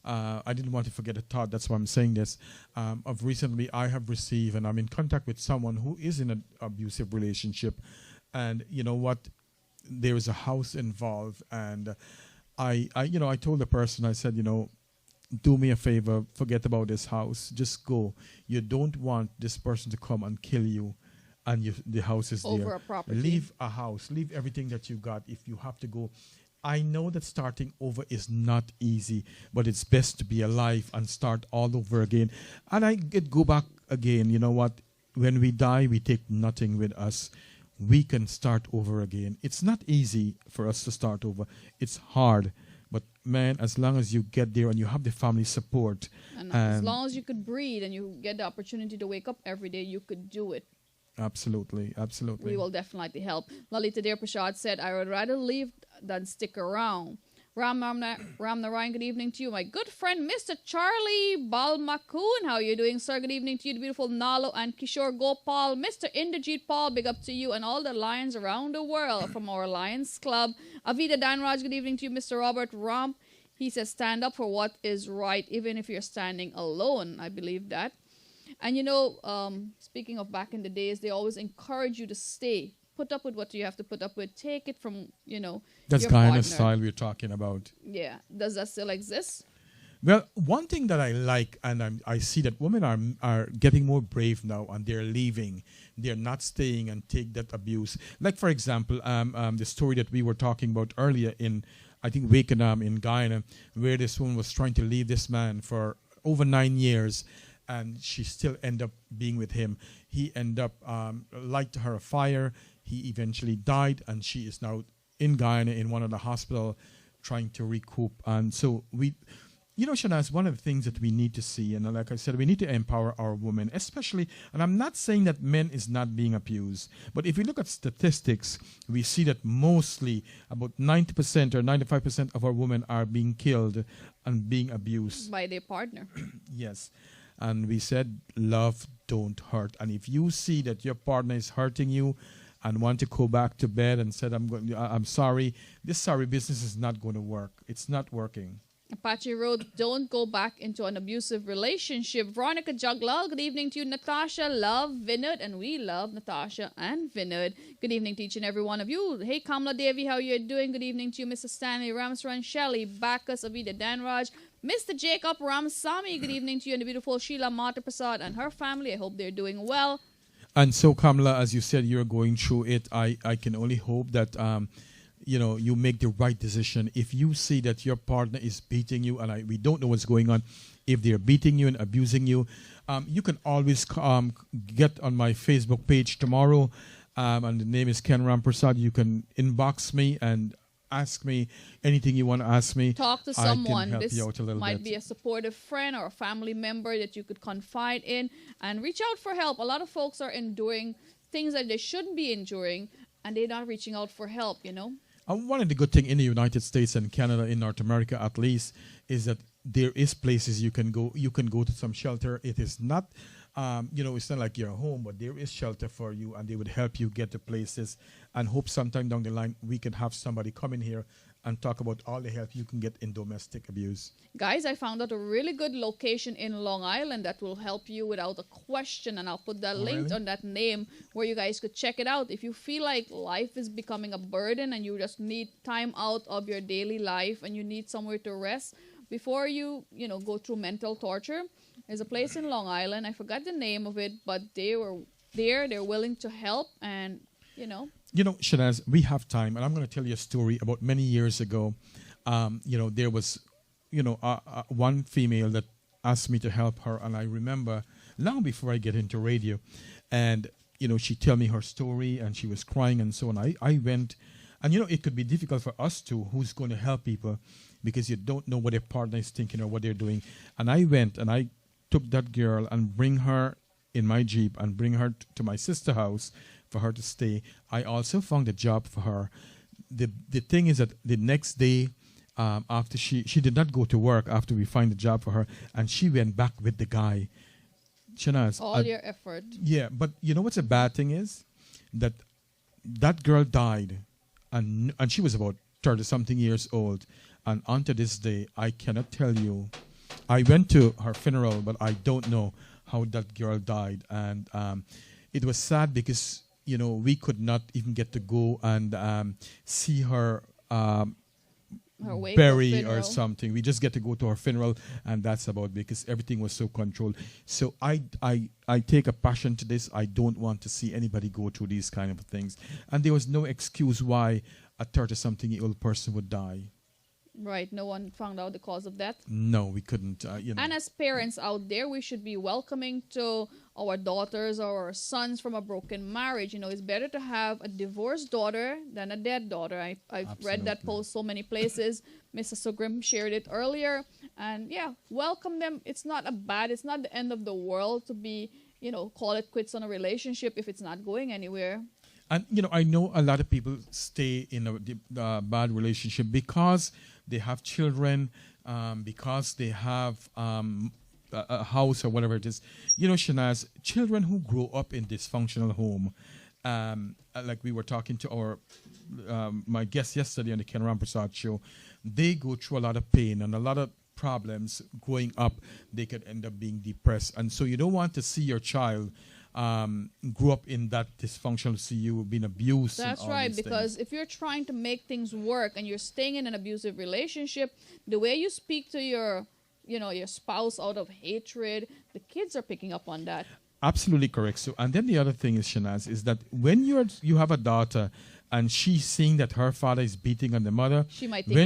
I didn't want to forget a thought. That's why I'm saying this. Of recently, I have received, and I'm in contact with someone who is in an abusive relationship. And you know what? There is a house involved. And I told the person, I said, do me a favor, forget about this house. Just go. You don't want this person to come and kill you. And the house is Over there. a property. Leave a house. Leave everything that you got if you have to go. I know that starting over is not easy, but it's best to be alive and start all over again. And I go back again. You know what? When we die, we take nothing with us. We can start over again. It's not easy for us to start over. It's hard. But, man, as long as you get there and you have the family support. And as long as you could breathe and you get the opportunity to wake up every day, you could do it. Absolutely, absolutely. We will definitely help. Lalita Dear Prashad said, I would rather leave than stick around. Ram Narayan, good evening to you. My good friend, Mr. Charlie Balmakoon. How are you doing, sir? Good evening to you, the beautiful Nalo and Kishore Gopal. Mr. Inderjeet Paul, big up to you and all the lions around the world from our Lions Club. Avida Danraj, good evening to you, Mr. Robert Romp. He says, stand up for what is right, even if you're standing alone. I believe that. And speaking of back in the days, they always encourage you to stay. Put up with what you have to put up with. Take it from, That's your kind partner. of style we're talking about. Yeah. Does that still exist? Well, one thing that I like, and I see that women are getting more brave now, and they're leaving. They're not staying and take that abuse. Like, for example, the story that we were talking about earlier in, I think, Wakenham in Guyana, where this woman was trying to leave this man for over 9 years, and she still ended up being with him. He ended up lighting her a fire. He eventually died, and she is now in Guyana in one of the hospital trying to recoup. And so Shanaz, one of the things that we need to see, and like I said, we need to empower our women, especially, and I'm not saying that men is not being abused, but if we look at statistics, we see that mostly about 90% or 95% of our women are being killed and being abused. By their partner. Yes. And we said, love don't hurt. And if you see that your partner is hurting you and want to go back to bed and said, I'm sorry, this sorry business is not going to work. It's not working. Apache Road, don't go back into an abusive relationship. Veronica Juglal, good evening to you. Natasha, love Vinod, and we love Natasha and Vinod. Good evening to each and every one of you. Hey, Kamala Devi, how you doing? Good evening to you, Mr. Stanley Ramsran, Shelley, Bacchus, Avida Danraj, Mr. Jacob Ramsamy, good evening to you, and the beautiful Sheila Mata Prasad and her family. I hope they're doing well. And so, Kamala, as you said, you're going through it. I can only hope that you make the right decision. If you see that your partner is beating you, and we don't know what's going on, if they're beating you and abusing you, you can always get on my Facebook page tomorrow, and the name is Ken Ramprasad. You can inbox me and ask me anything you want to ask me. Talk to someone. I can help this you out a little might bit. be a supportive friend or a family member that you could confide in and reach out for help. A lot of folks are enduring things that they shouldn't be enduring, and they're not reaching out for help, One of the good things in the United States and Canada, in North America at least, is that there is places you can go. You can go to some shelter. It is not, it's not like your home, but there is shelter for you, and they would help you get to places. And hope sometime down the line we can have somebody come in here and talk about all the help you can get in domestic abuse. Guys, I found out a really good location in Long Island that will help you without a question, and I'll put that link on that name where you guys could check it out. If you feel like life is becoming a burden and you just need time out of your daily life and you need somewhere to rest before you go through mental torture, there's a place in Long Island. I forgot the name of it, but they were there. They're willing to help, and Shanaz, we have time, and I'm going to tell you a story about many years ago. There was, one female that asked me to help her, and I remember long before I get into radio, and she tell me her story, and she was crying and so on. I went, and it could be difficult for us too, who's going to help people, because you don't know what their partner is thinking or what they're doing. And I went and I took that girl and bring her in my Jeep and bring her to my sister's house for her to stay. I also found a job for her. The thing is that the next day, after she did not go to work after we find a job for her, and she went back with the guy. Shanaz, all your effort. Yeah, but you know what's a bad thing is? That girl died, and she was about 30-something years old. And unto this day, I cannot tell you. I went to her funeral, but I don't know how that girl died. And it was sad because, we could not even get to go and see her bury or something. We just get to go to her funeral, and that's about, because everything was so controlled. So I take a passion to this. I don't want to see anybody go through these kind of things. And there was no excuse why a 30-something-year-old person would die. Right, no one found out the cause of that. No, we couldn't. And as parents out there, we should be welcoming to our daughters or our sons from a broken marriage. It's better to have a divorced daughter than a dead daughter. I've read that post so many places. Mr. Sugrim shared it earlier. And yeah, welcome them. It's not the end of the world to be, call it quits on a relationship if it's not going anywhere. And, I know a lot of people stay in a bad relationship because they have children, because they have a house or whatever it is. Shanaz, children who grow up in dysfunctional home, like we were talking to my guest yesterday on the Kavita Ramkissoon show, they go through a lot of pain and a lot of problems growing up. They could end up being depressed. And so you don't want to see your child grew up in that dysfunctional, see you being abused. That's right, because if you're trying to make things work and you're staying in an abusive relationship, the way you speak to your spouse out of hatred, the kids are picking up on that. Absolutely correct. So, and then the other thing is, Shanaz, is that when you have a daughter and she's seeing that her father is beating on the mother, she might think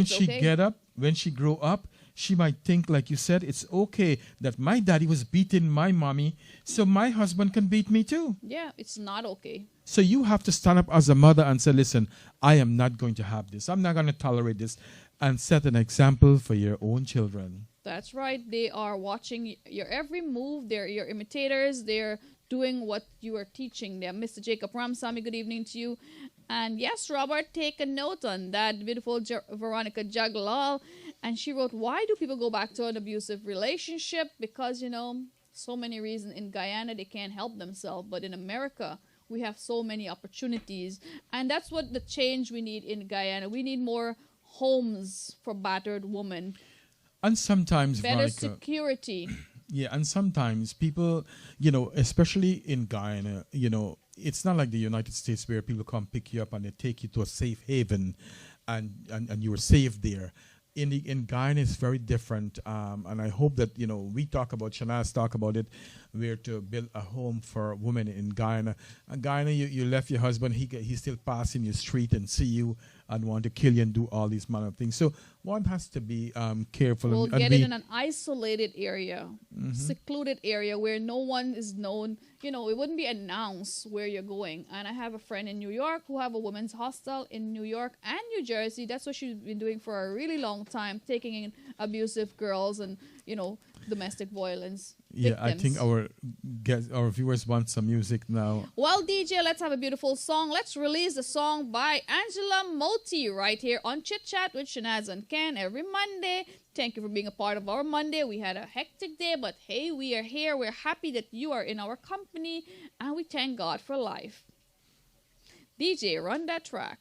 when she grow up, she might think, like you said, it's okay that my daddy was beating my mommy, so my husband can beat me too. Yeah, it's not okay. So you have to stand up as a mother and say, listen, I am not going to have this. I'm not going to tolerate this, and set an example for your own children. That's right. They are watching your every move. They're your imitators. They're doing what you are teaching them. Mr. Jacob Ramsamy, good evening to you. And yes, Robert, take a note on that. Beautiful Veronica Jaglal. And she wrote, why do people go back to an abusive relationship? Because, so many reasons. In Guyana, they can't help themselves. But in America, we have so many opportunities. And that's what the change we need in Guyana. We need more homes for battered women. And sometimes, better Veronica, security. Yeah, and sometimes people, especially in Guyana, it's not like the United States where people come pick you up and they take you to a safe haven and you are safe there. In Guyana, it's very different. And I hope that, we talk about, Shanaz talk about it, where to build a home for women in Guyana. And Guyana, you left your husband, he's still passing your street and see you and want to kill you and do all these manner of things. So one has to be careful. We'll get it in an isolated area, secluded area where no one is known. It wouldn't be announced where you're going. And I have a friend in New York who have a women's hostel in New York and New Jersey. That's what she's been doing for a really long time, taking in abusive girls and, domestic violence victims. I think our viewers want some music now. Well, DJ, let's have a beautiful song. Let's release the song by Angela Moti right here on Chit Chat with Shanaz and Ken every Monday. Thank you for being a part of our Monday. We had a hectic day, but hey, we are here. We're happy that you are in our company, and we thank God for life. DJ, run that track.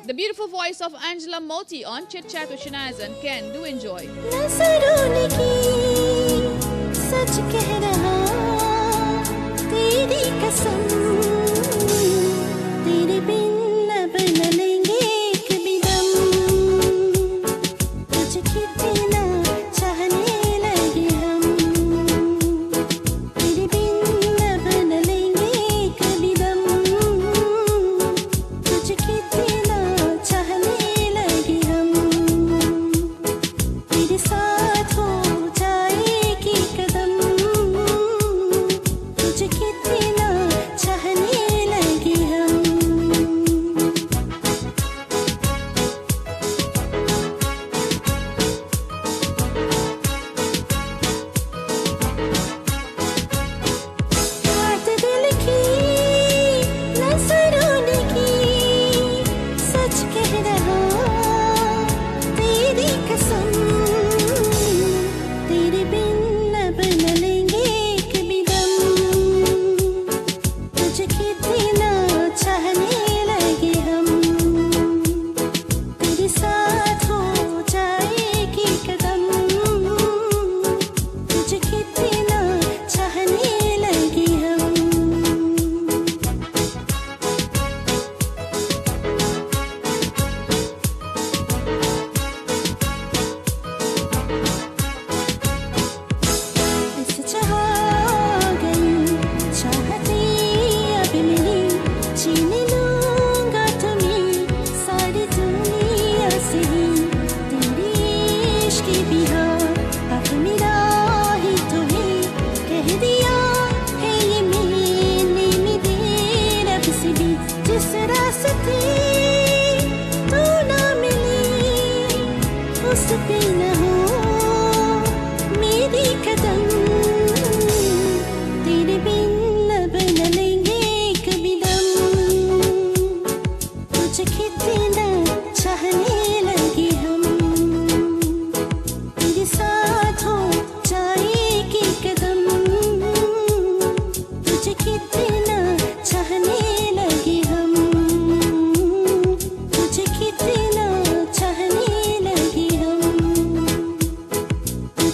The beautiful voice of Angela Moti on Chit Chat with Shanaz and Ken. Do enjoy.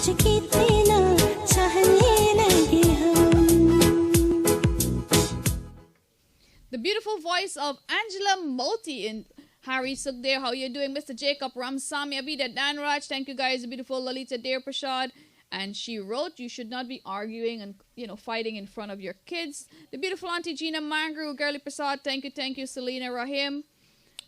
आज कितना चाहने लगे हम. The beautiful voice of Angela Moti in Harry Sukhdeo. How you doing? Mr. Jacob Ramsami, Abida Danraj. Thank you guys. The beautiful Lalita Dear Prashad. And she wrote, you should not be arguing and, fighting in front of your kids. The beautiful Auntie Gina Mangru, Girly Prasad. Thank you, Selena Rahim.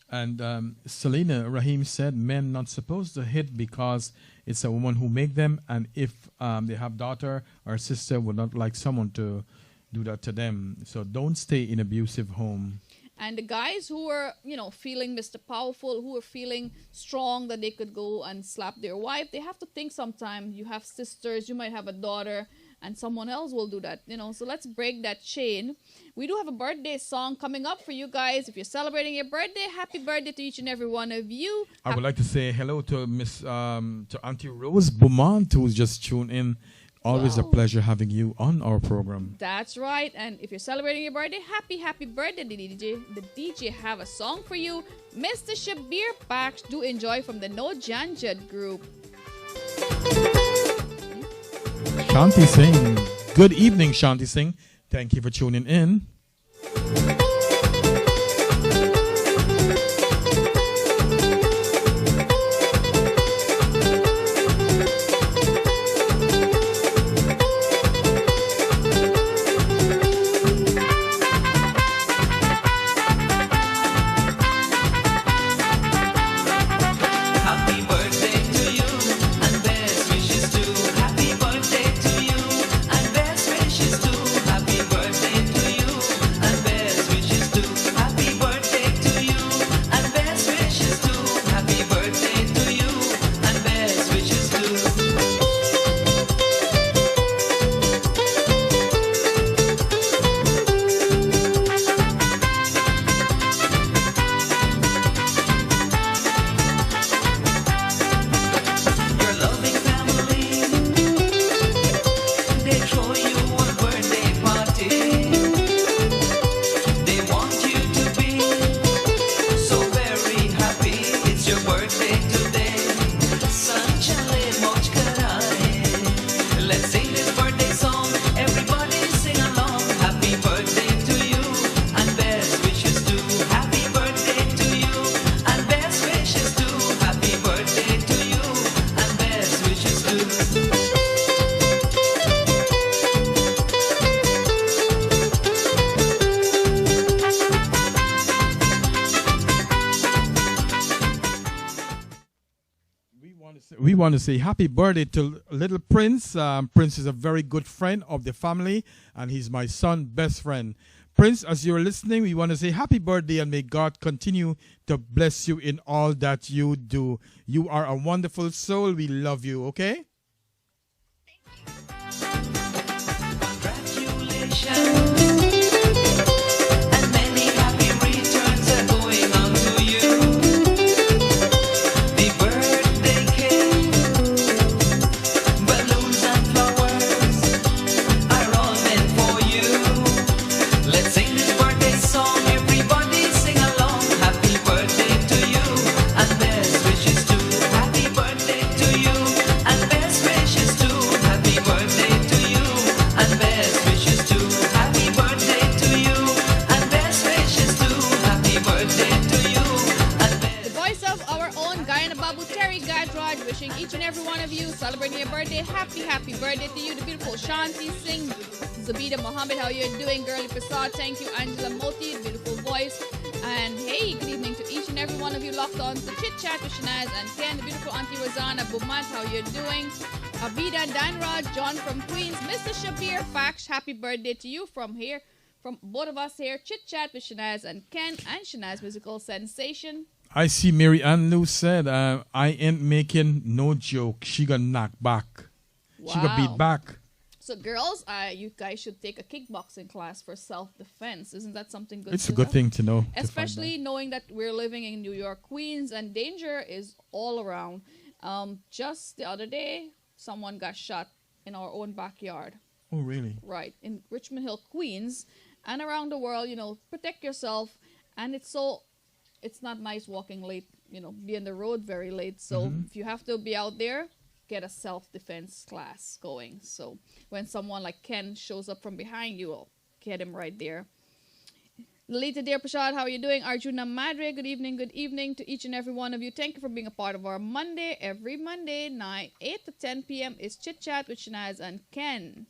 And Selena Rahim said men not supposed to hit because it's a woman who make them. And if they have daughter or sister, would not like someone to do that to them. So don't stay in abusive home. And the guys who are, feeling Mr. Powerful, who are feeling strong that they could go and slap their wife, they have to think sometime. You have sisters, you might have a daughter, and someone else will do that, So let's break that chain. We do have a birthday song coming up for you guys. If you're celebrating your birthday, happy birthday to each and every one of you. I would like to say hello to to Auntie Rose Beaumont, who's just tuned in. Always a pleasure having you on our program. That's right. And if you're celebrating your birthday, happy birthday, DJ. The DJ have a song for you. Mr. Shabir Pax, do enjoy from the No Janjad group. Shanti Singh. Good evening, Shanti Singh. Thank you for tuning in. We want to say happy birthday to little Prince. Prince is a very good friend of the family, and he's my son's best friend. Prince, as you're listening, we want to say happy birthday, and may God continue to bless you in all that you do. You are a wonderful soul. We love you, okay? Congratulations. Celebrating your birthday, happy birthday to you, the beautiful Shanti Singh, Zabida Mohammed, how you doing, Girly Prasad, thank you, Angela Moti, the beautiful voice, and hey, good evening to each and every one of you locked on to Chit Chat with Shanaz and Ken, the beautiful Auntie Rosanna Bumant, how you doing, Abida Danraj, John from Queens, Mr. Shabir Fax, happy birthday to you from here, from both of us here, Chit Chat with Shanaz and Ken, and Shanaz Musical Sensation. I see Mary Ann Lou said, I ain't making no joke. She got knocked back. Wow. She got beat back. So girls, you guys should take a kickboxing class for self-defense. Isn't that something good? It's a good thing to know. Especially knowing that we're living in New York, Queens, and danger is all around. Just the other day, someone got shot in our own backyard. Oh, really? Right. In Richmond Hill, Queens, and around the world, protect yourself. And it's not nice walking late, be on the road very late. So if you have to be out there, get a self-defense class going. So when someone like Ken shows up from behind, you will get him right there. Lalita Dear Prashad, how are you doing? Arjuna Madre, good evening to each and every one of you. Thank you for being a part of our Monday. Every Monday, 8 to 10 p.m. is Chit Chat with Shanaz and Ken.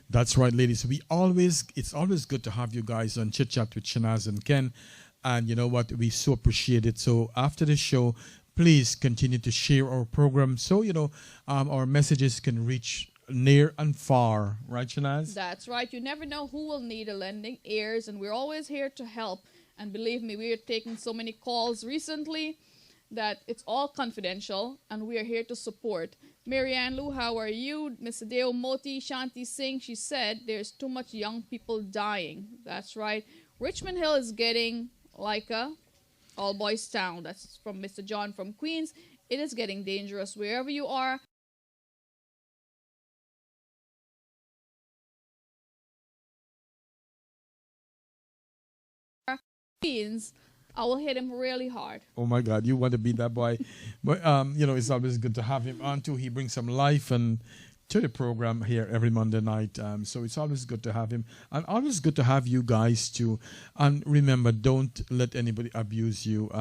That's right, ladies. It's always good to have you guys on Chit Chat with Shanaz and Ken. And you know what? We so appreciate it. So after the show, please continue to share our program so, our messages can reach near and far. Right, Shanaz? That's right. You never know who will need a lending ears, and we're always here to help. And believe me, we are taking so many calls recently that it's all confidential, and we are here to support. Marianne Lou, how are you? Mr. Deo Moti, Shanti Singh, she said there's too much young people dying. That's right. Richmond Hill is getting like a all-boys town. That's from Mr. John from Queens. It is getting dangerous wherever you are. Queens, I will hit him really hard. Oh my God, you want to be that boy. But, it's always good to have him on too. He brings some life and to the program here every Monday night. So it's always good to have him. And always good to have you guys too. And remember, don't let anybody abuse you.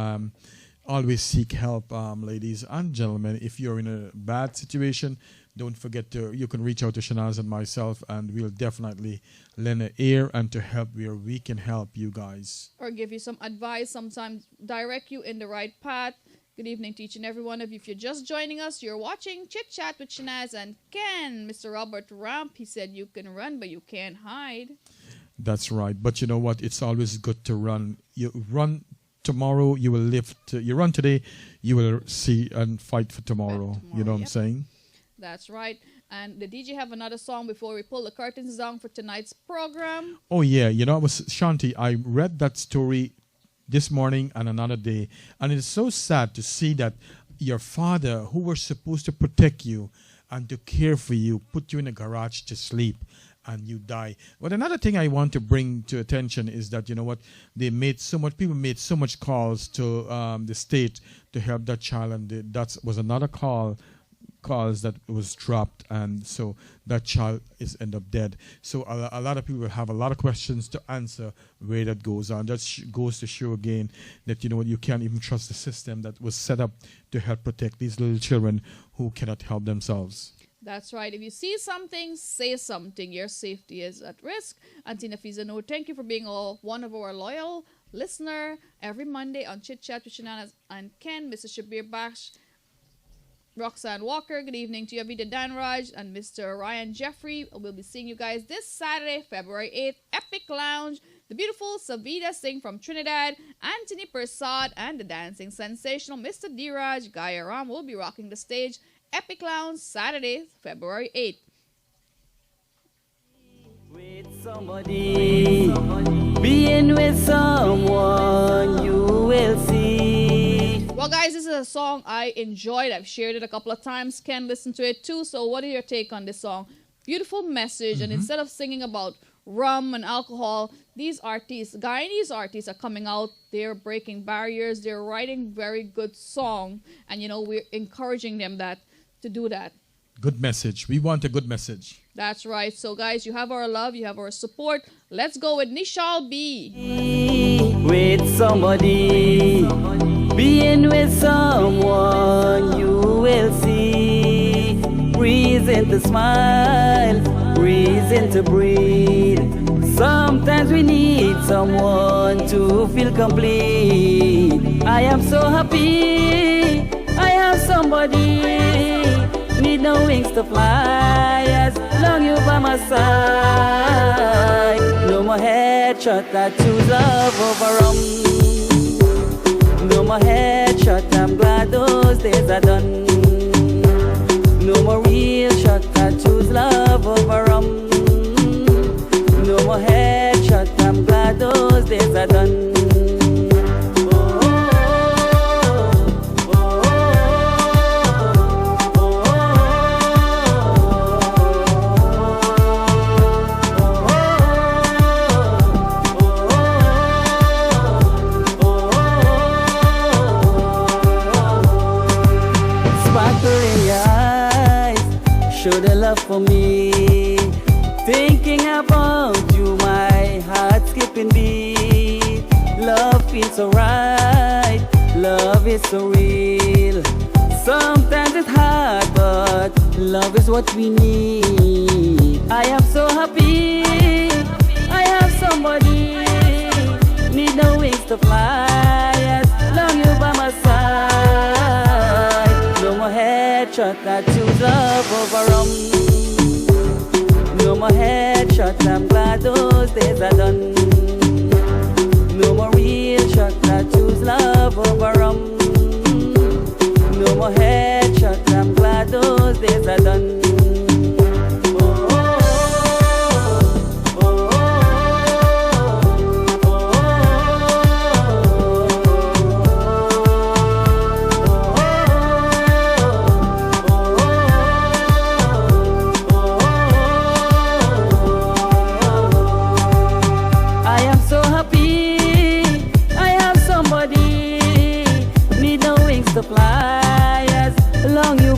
Always seek help, ladies and gentlemen. If you're in a bad situation, don't forget you can reach out to Shanaz and myself, and we'll definitely lend an ear and to help where we can help you guys. Or give you some advice, sometimes direct you in the right path. Good evening to each and every one of you. If you're just joining us, you're watching Chit Chat with Shanaz and Ken. Mr. Robert Ramp, he said you can run, but you can't hide. That's right. But you know what? It's always good to run. You run tomorrow, you will live. You run today, you will see and fight for tomorrow. You know what I'm saying? That's right. And the DJ have another song before we pull the curtains down for tonight's program. Oh yeah, Shanti, I read that story this morning and another day, and it's so sad to see that your father, who was supposed to protect you and to care for you, put you in a garage to sleep and you die. But another thing I want to bring to attention is that, people made so much calls to the state to help that child, and that was another calls that was dropped, and so that child is end up dead. So a lot of people have a lot of questions to answer where that goes on. That goes to show again that you can't even trust the system that was set up to help protect these little children who cannot help themselves. That's right. If you see something, say something. Your safety is at risk. Antina Fizano, thank you for being one of our loyal listener every Monday on Chit Chat with Shanaz and Ken. Mr. Shabir Bash, Roxanne Walker, good evening to you, Avida Danraj, and Mr. Ryan Jeffrey. We'll be seeing you guys this Saturday, February 8th, Epic Lounge. The beautiful Savita Singh from Trinidad, Anthony Persad, and the dancing sensational Mr. Dheeraj Gayaram will be rocking the stage. Epic Lounge, Saturday, February 8th. With somebody, being with someone, you will see. Well, guys, this is a song I enjoyed. I've shared it a couple of times. Ken listened to it too. So what are your take on this song? Beautiful message. And instead of singing about rum and alcohol, these artists, Guyanese artists, are coming out. They're breaking barriers. They're writing very good song. And, we're encouraging them to do that. Good message. We want a good message. That's right. So, guys, you have our love. You have our support. Let's go with Nishal B. With somebody, being with someone, you will see reason to smile, reason to breathe. Sometimes we need someone to feel complete. I am so happy I have somebody. Need no wings to fly as long you by my side. No more headshot, I choose love over rum. No more headshot, I'm glad those days are done. No more real shot, I choose love over rum. No more headshot, I'm glad those days are done. show the love for me. Thinking about you, my heart skipping beat. Love feels so right, love is so real. Sometimes it's hard, but love is what we need. I am so happy, I have somebody. Need no wings to fly, as long you by my side. No more headshot, I choose love over rum. No more headshot, I'm glad those days are done. No more real shot, I choose love over rum. No more headshot, I'm glad those days are done.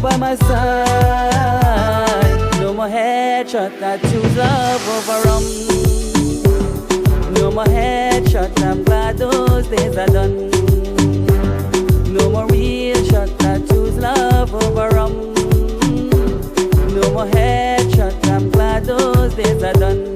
By my side, no more headshot, I choose love over rum. No more headshot, I'm glad those days are done. No more real shot, I choose love over rum. No more headshot, I'm glad those days are done.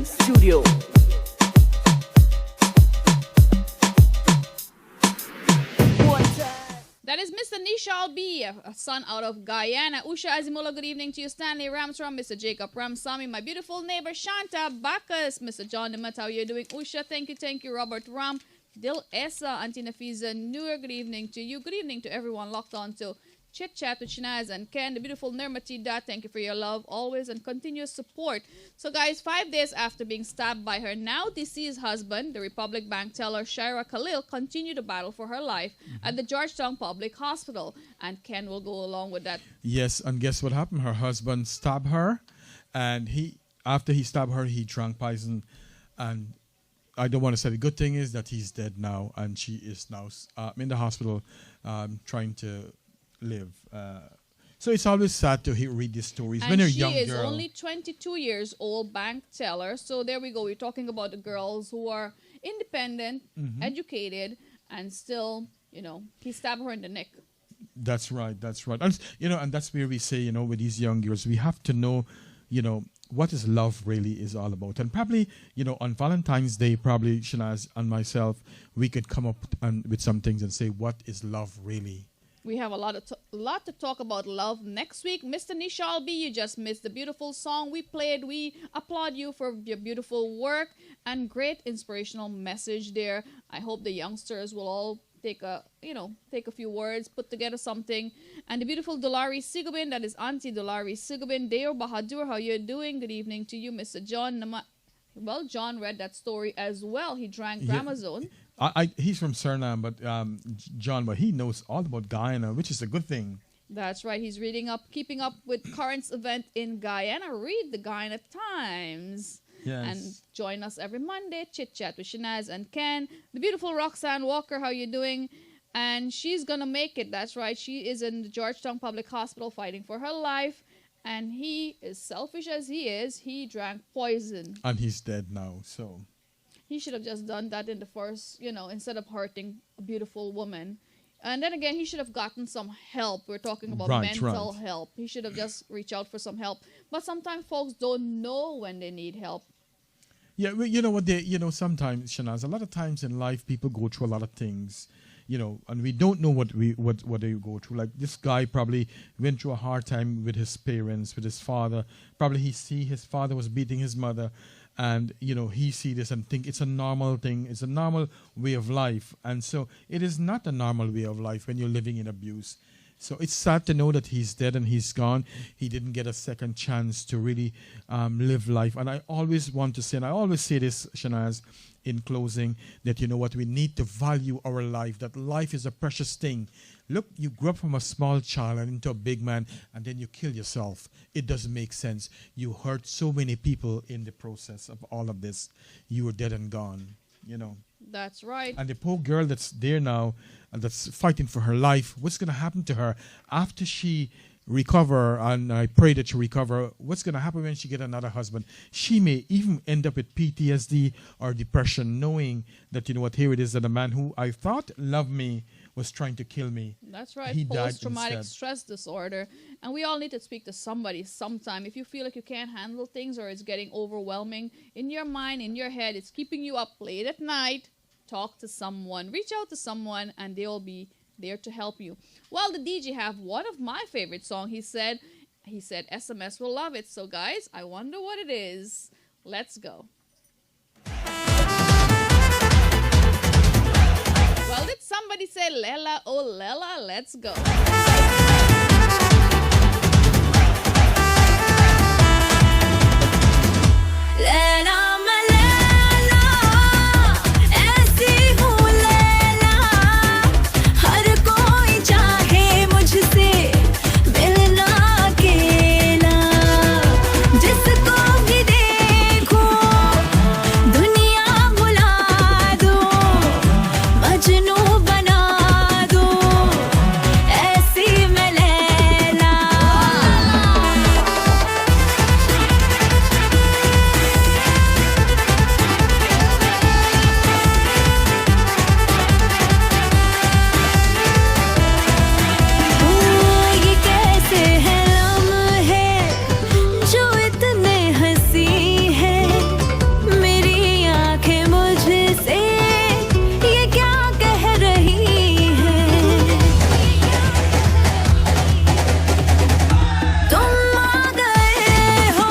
Studio. That is Mr. Nishal B, a son out of Guyana. Usha Azimola, good evening to you. Stanley Ramsram, Mr. Jacob Ramsamy, my beautiful neighbor Shanta Bacchus, Mr. John Demet, how are you doing? Usha, thank you. Robert Ram, Dil Essa, Auntie Nafiza Noor, good evening to you. Good evening to everyone locked on to Chit Chat with Shanaz and Ken, the beautiful Nirmatida. Thank you for your love always and continuous support. So guys, 5 days after being stabbed by her now deceased husband, the Republic Bank teller Shaira Khalil continued to battle for her life at the Georgetown Public Hospital. And Ken will go along with that. Yes, and guess what happened? Her husband stabbed her, and after he stabbed her, he drank poison. And I don't want to say the good thing is that he's dead now, and she is now in the hospital trying to live. So it's always sad to read these stories when you're a young girl. She is only 22 years old, bank teller. So there we go. We're talking about the girls who are independent, educated, and still, he stabbed her in the neck. That's right. And, and that's where we say, with these young girls, we have to know, what is love really is all about. And probably, on Valentine's Day, probably Shanaz and myself, we could come up with some things and say, what is love really? We have a lot to talk about love next week. Mr. Nishal B, you just missed the beautiful song we played. We applaud you for your beautiful work and great inspirational message there. I hope the youngsters will all take a few words, put together something. And the beautiful Dolari Sigubin, that is Auntie Dolari Sigubin. Deo Bahadur, how you doing? Good evening to you, Mr. John. Well, John read that story as well. He drank Gramazone. He's from Suriname, but John, but he knows all about Guyana, which is a good thing. That's right. He's keeping up with current event in Guyana. Read the Guyana Times. Yes. And join us every Monday. Chit Chat with Shanaz and Ken. The beautiful Roxanne Walker, how you doing? And she's going to make it. That's right. She is in the Georgetown Public Hospital fighting for her life. And he, as selfish as he is, he drank poison. And he's dead now, so... He should have just done that in the first, instead of hurting a beautiful woman. And then again, he should have gotten some help. We're talking about mental help. He should have just reached out for some help. But sometimes folks don't know when they need help. Yeah, well, sometimes, Shanaz, a lot of times in life, people go through a lot of things, and we don't know what they go through. Like this guy probably went through a hard time with his parents, with his father. Probably his father was beating his mother. And, he see this and think it's a normal thing. It's a normal way of life. And so it is not a normal way of life when you're living in abuse. So it's sad to know that he's dead and he's gone. He didn't get a second chance to really live life. And I always want to say, and I always say this, Shanaz, in closing, that you know what, we need to value our life, that life is a precious thing. Look, you grew up from a small child and into a big man, and then you kill yourself. It doesn't make sense. You hurt so many people in the process of all of this. You were dead and gone, you know. That's right. And the poor girl that's there now and that's fighting for her life, what's going to happen to her after she recover? And I pray that she recover. What's going to happen when she get another husband? She may even end up with PTSD or depression, knowing that, you know what, here it is that a man who I thought loved me was trying to kill me. That's right. He died Post-traumatic instead. stress disorder. And we all need to speak to somebody sometime. If you feel like you can't handle things or it's getting overwhelming in your mind, in your head, it's keeping you up late at night, talk to someone, reach out to someone, and they'll be there to help you. Well, the DJ have one of my favorite songs. He said SMS will love it. So guys, I wonder what it is. Let's go. Well, did somebody say Lela, oh Lela? Let's go. Laila मैं लैला ऐसी हूँ लैला हर कोई चाहे मुझसे मिलना अकेला जिसको भी देखूं दुनिया भुला दूं मजनू बना दूं ऐसी मैं लैला ये कैसे है लम्हे जो इतने हंसी है मेरी आंखें मुझसे ये क्या कह रही है तुम आ गए हो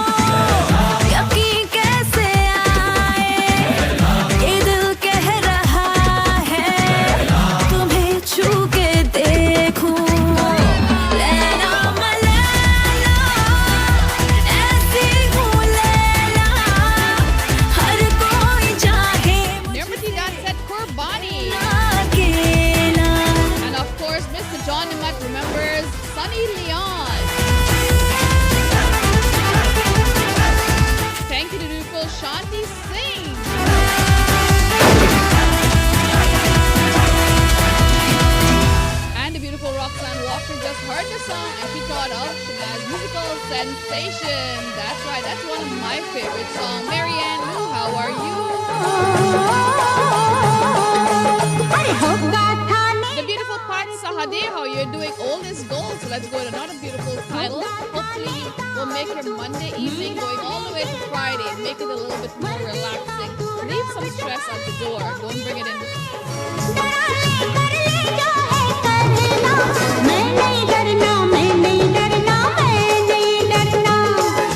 यकीन कैसे आए ये दिल कह रहा है तुम्हें छू के देखूं लैला मैं लैला ऐसी हूँ लैला हर कोई चाहे Nirmati got said Kurbani. अकेला And of course, Mr. John Nimat remembers Sunny Leon. Thank you to beautiful Shanti Singh. And the beautiful Roxanne Walker just heard the song and she thought of Shanaz's musical sensation. That's right, that's one of my favorite songs. Marianne, how are you? The beautiful Pat Sahade, how you're doing? Old is gold. So let's go to another beautiful title. Hopefully, we'll make your Monday evening going all the way to Friday. Make it a little bit more relaxing. Leave some stress at the door. Don't bring it in. मैं नहीं डरना मैं नहीं डरना मैं नहीं डरना मैं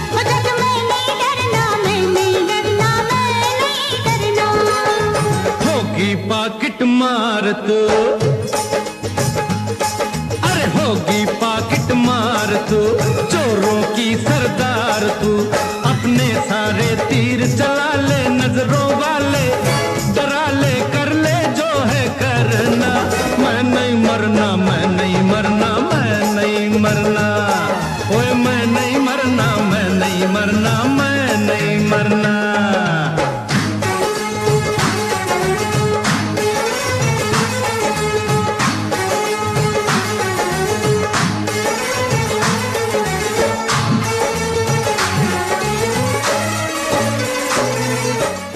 नहीं डरना मैं नहीं डरना मैं नहीं डरना होगी पाकिट मार तू अरे होगी पाकिट मार तू चोरों की सरदार तू अपने सारे तीर चला ले नजरों वाले डरा ले कर ले जो है करना मैं नहीं मरना मैं नहीं मरना मैं नहीं मरना ओए मैं नहीं मरना मैं नहीं मरना मैं नहीं मरना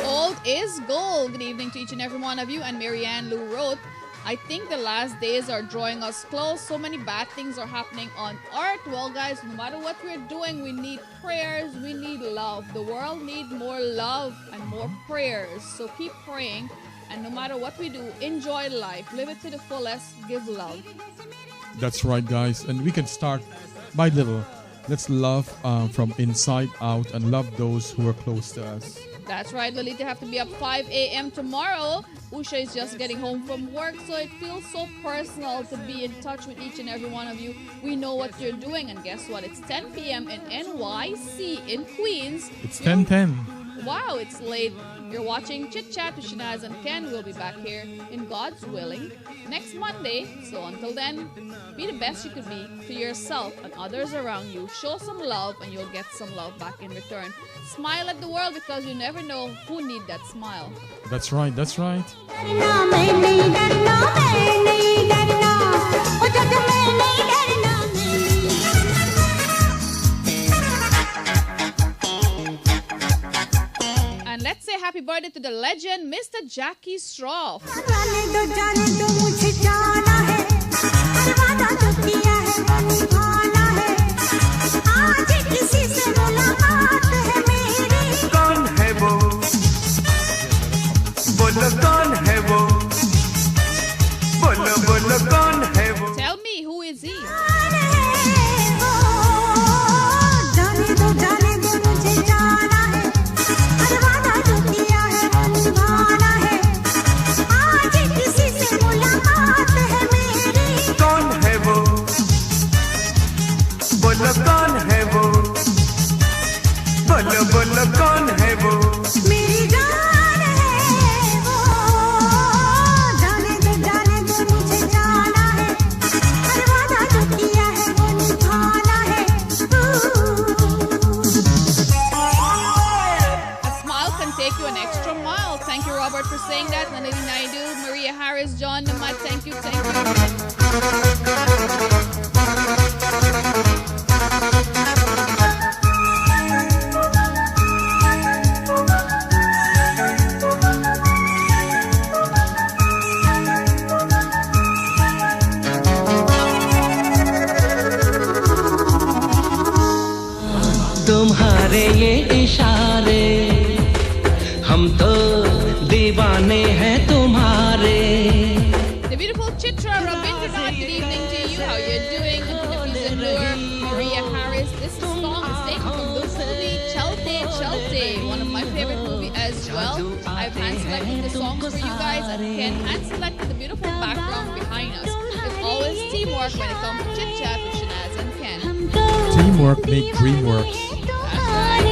Old is gold. Good evening to each and every one of you. And Marianne Lou wrote, I think the last days are drawing us close. So many bad things are happening on earth. Well, guys, no matter what we're doing, we need prayers. We need love. The world needs more love and more prayers. So keep praying. And no matter what we do, enjoy life. Live it to the fullest. Give love. That's right, guys. And we can start by little. Let's love from inside out and love those who are close to us. That's right, Lolita have to be up 5 a.m. tomorrow. Usha is just getting home from work, so it feels so personal to be in touch with each and every one of you. We know what you're doing, and guess what? It's 10 p.m. in NYC in Queens. It's 10:10. Wow, it's late. You're watching Chit Chat with Shanaz and Ken. We'll be back here in God's willing next Monday. So until then, be the best you could be to yourself and others around you. Show some love and you'll get some love back in return. Smile at the world because you never know who needs that smile. That's right, that's right. And let's say happy birthday to the legend, Mr. Jackie Shroff. Tell me, who is he? For saying that, Nalini Naidu, Maria Harris, John Namat, thank you. तुम्हारे ये इशारे हम तो दीवाने हैं तुम्हारे. The beautiful Chitra Arvinda Kedarnauth, good evening to you. How you're doing? Maria Harris. This song is taken from the movie Chalte, one of my favorite movies as well. I've hand selected the songs for you guys and Ken hand selected the beautiful background behind us. It's always teamwork when it comes to Chit Chat with Shanaz and Ken. Teamwork make dream work. That's right.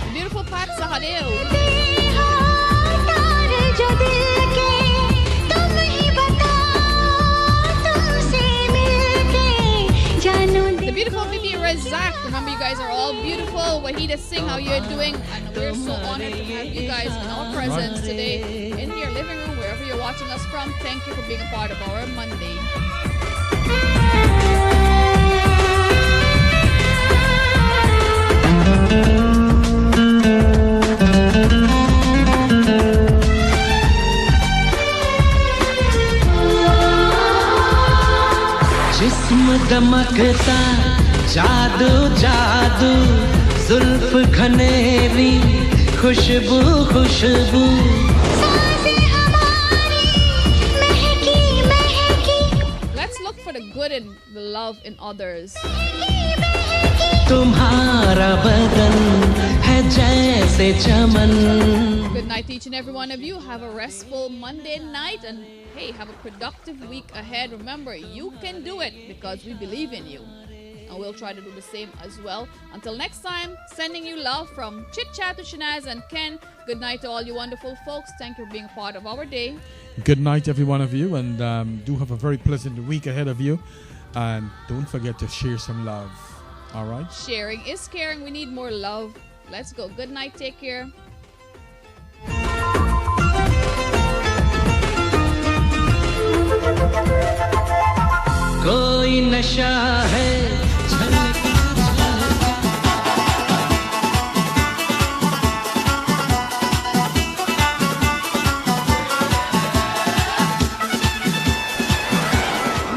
The beautiful Pat Sahadeo. The beautiful Bibi Razak. Remember, you guys are all beautiful. Wahida Singh, how you're doing? And we're so honored to have you guys in our presence today in your living room, wherever you're watching us from. Thank you for being a part of our Monday. जिस्म दमकता जादू जादू जुल्फ घनेरी खुशबू खुशबू Let's look for the good and the love in others. तुम्हारा बदन है जैसे चमन. Good night to each and every one of you. Have a restful Monday night and hey, have a productive week ahead. Remember, you can do it because we believe in you. And we'll try to do the same as well. Until next time, sending you love from Chit Chat to Shanaz and Ken. Good night to all you wonderful folks. Thank you for being a part of our day. Good night, every one of you, and do have a very pleasant week ahead of you. And don't forget to share some love. All right? Sharing is caring. We need more love. Let's go. Good night. Take care. कोई नशा है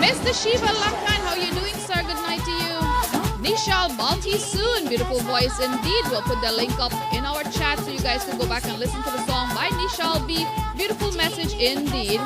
Mr. Shiva Lakhan, how you doing, sir? Good night to you. Nishal Balti soon. Beautiful voice indeed. We'll put the link up in our chat so you guys can go back and listen to the song by Nishal B. Beautiful message indeed.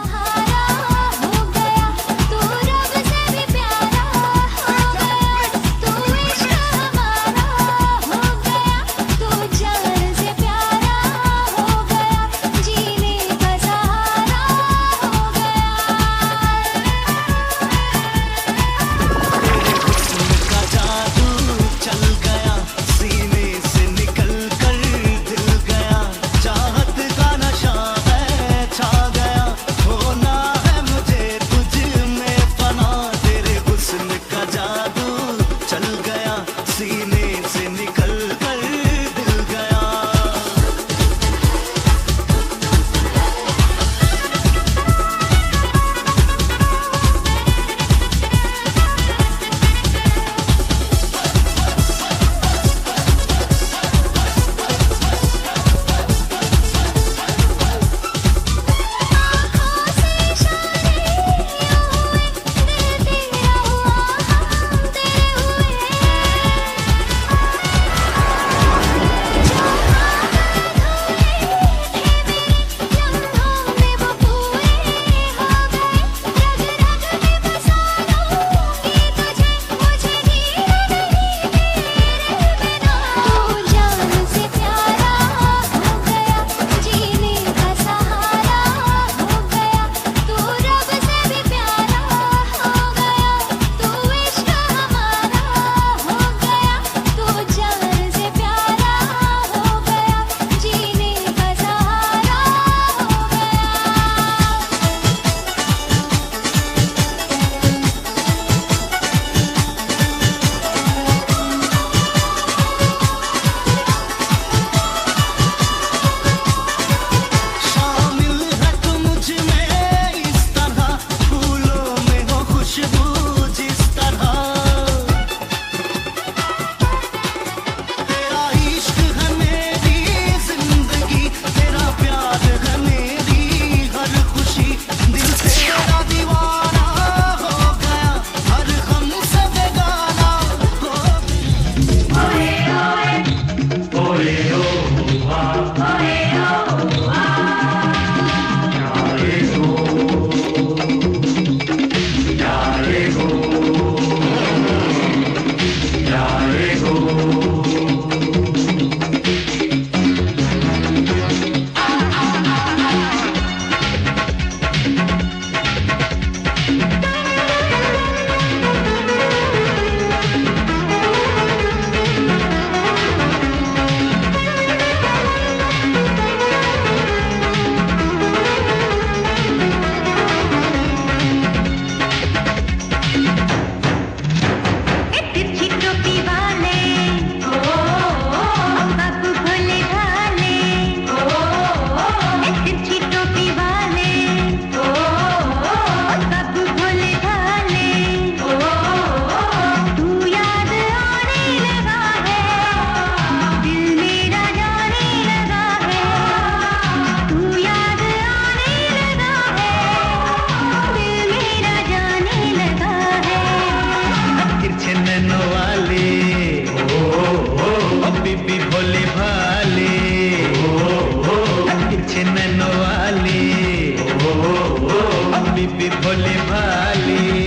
भी भोली भाली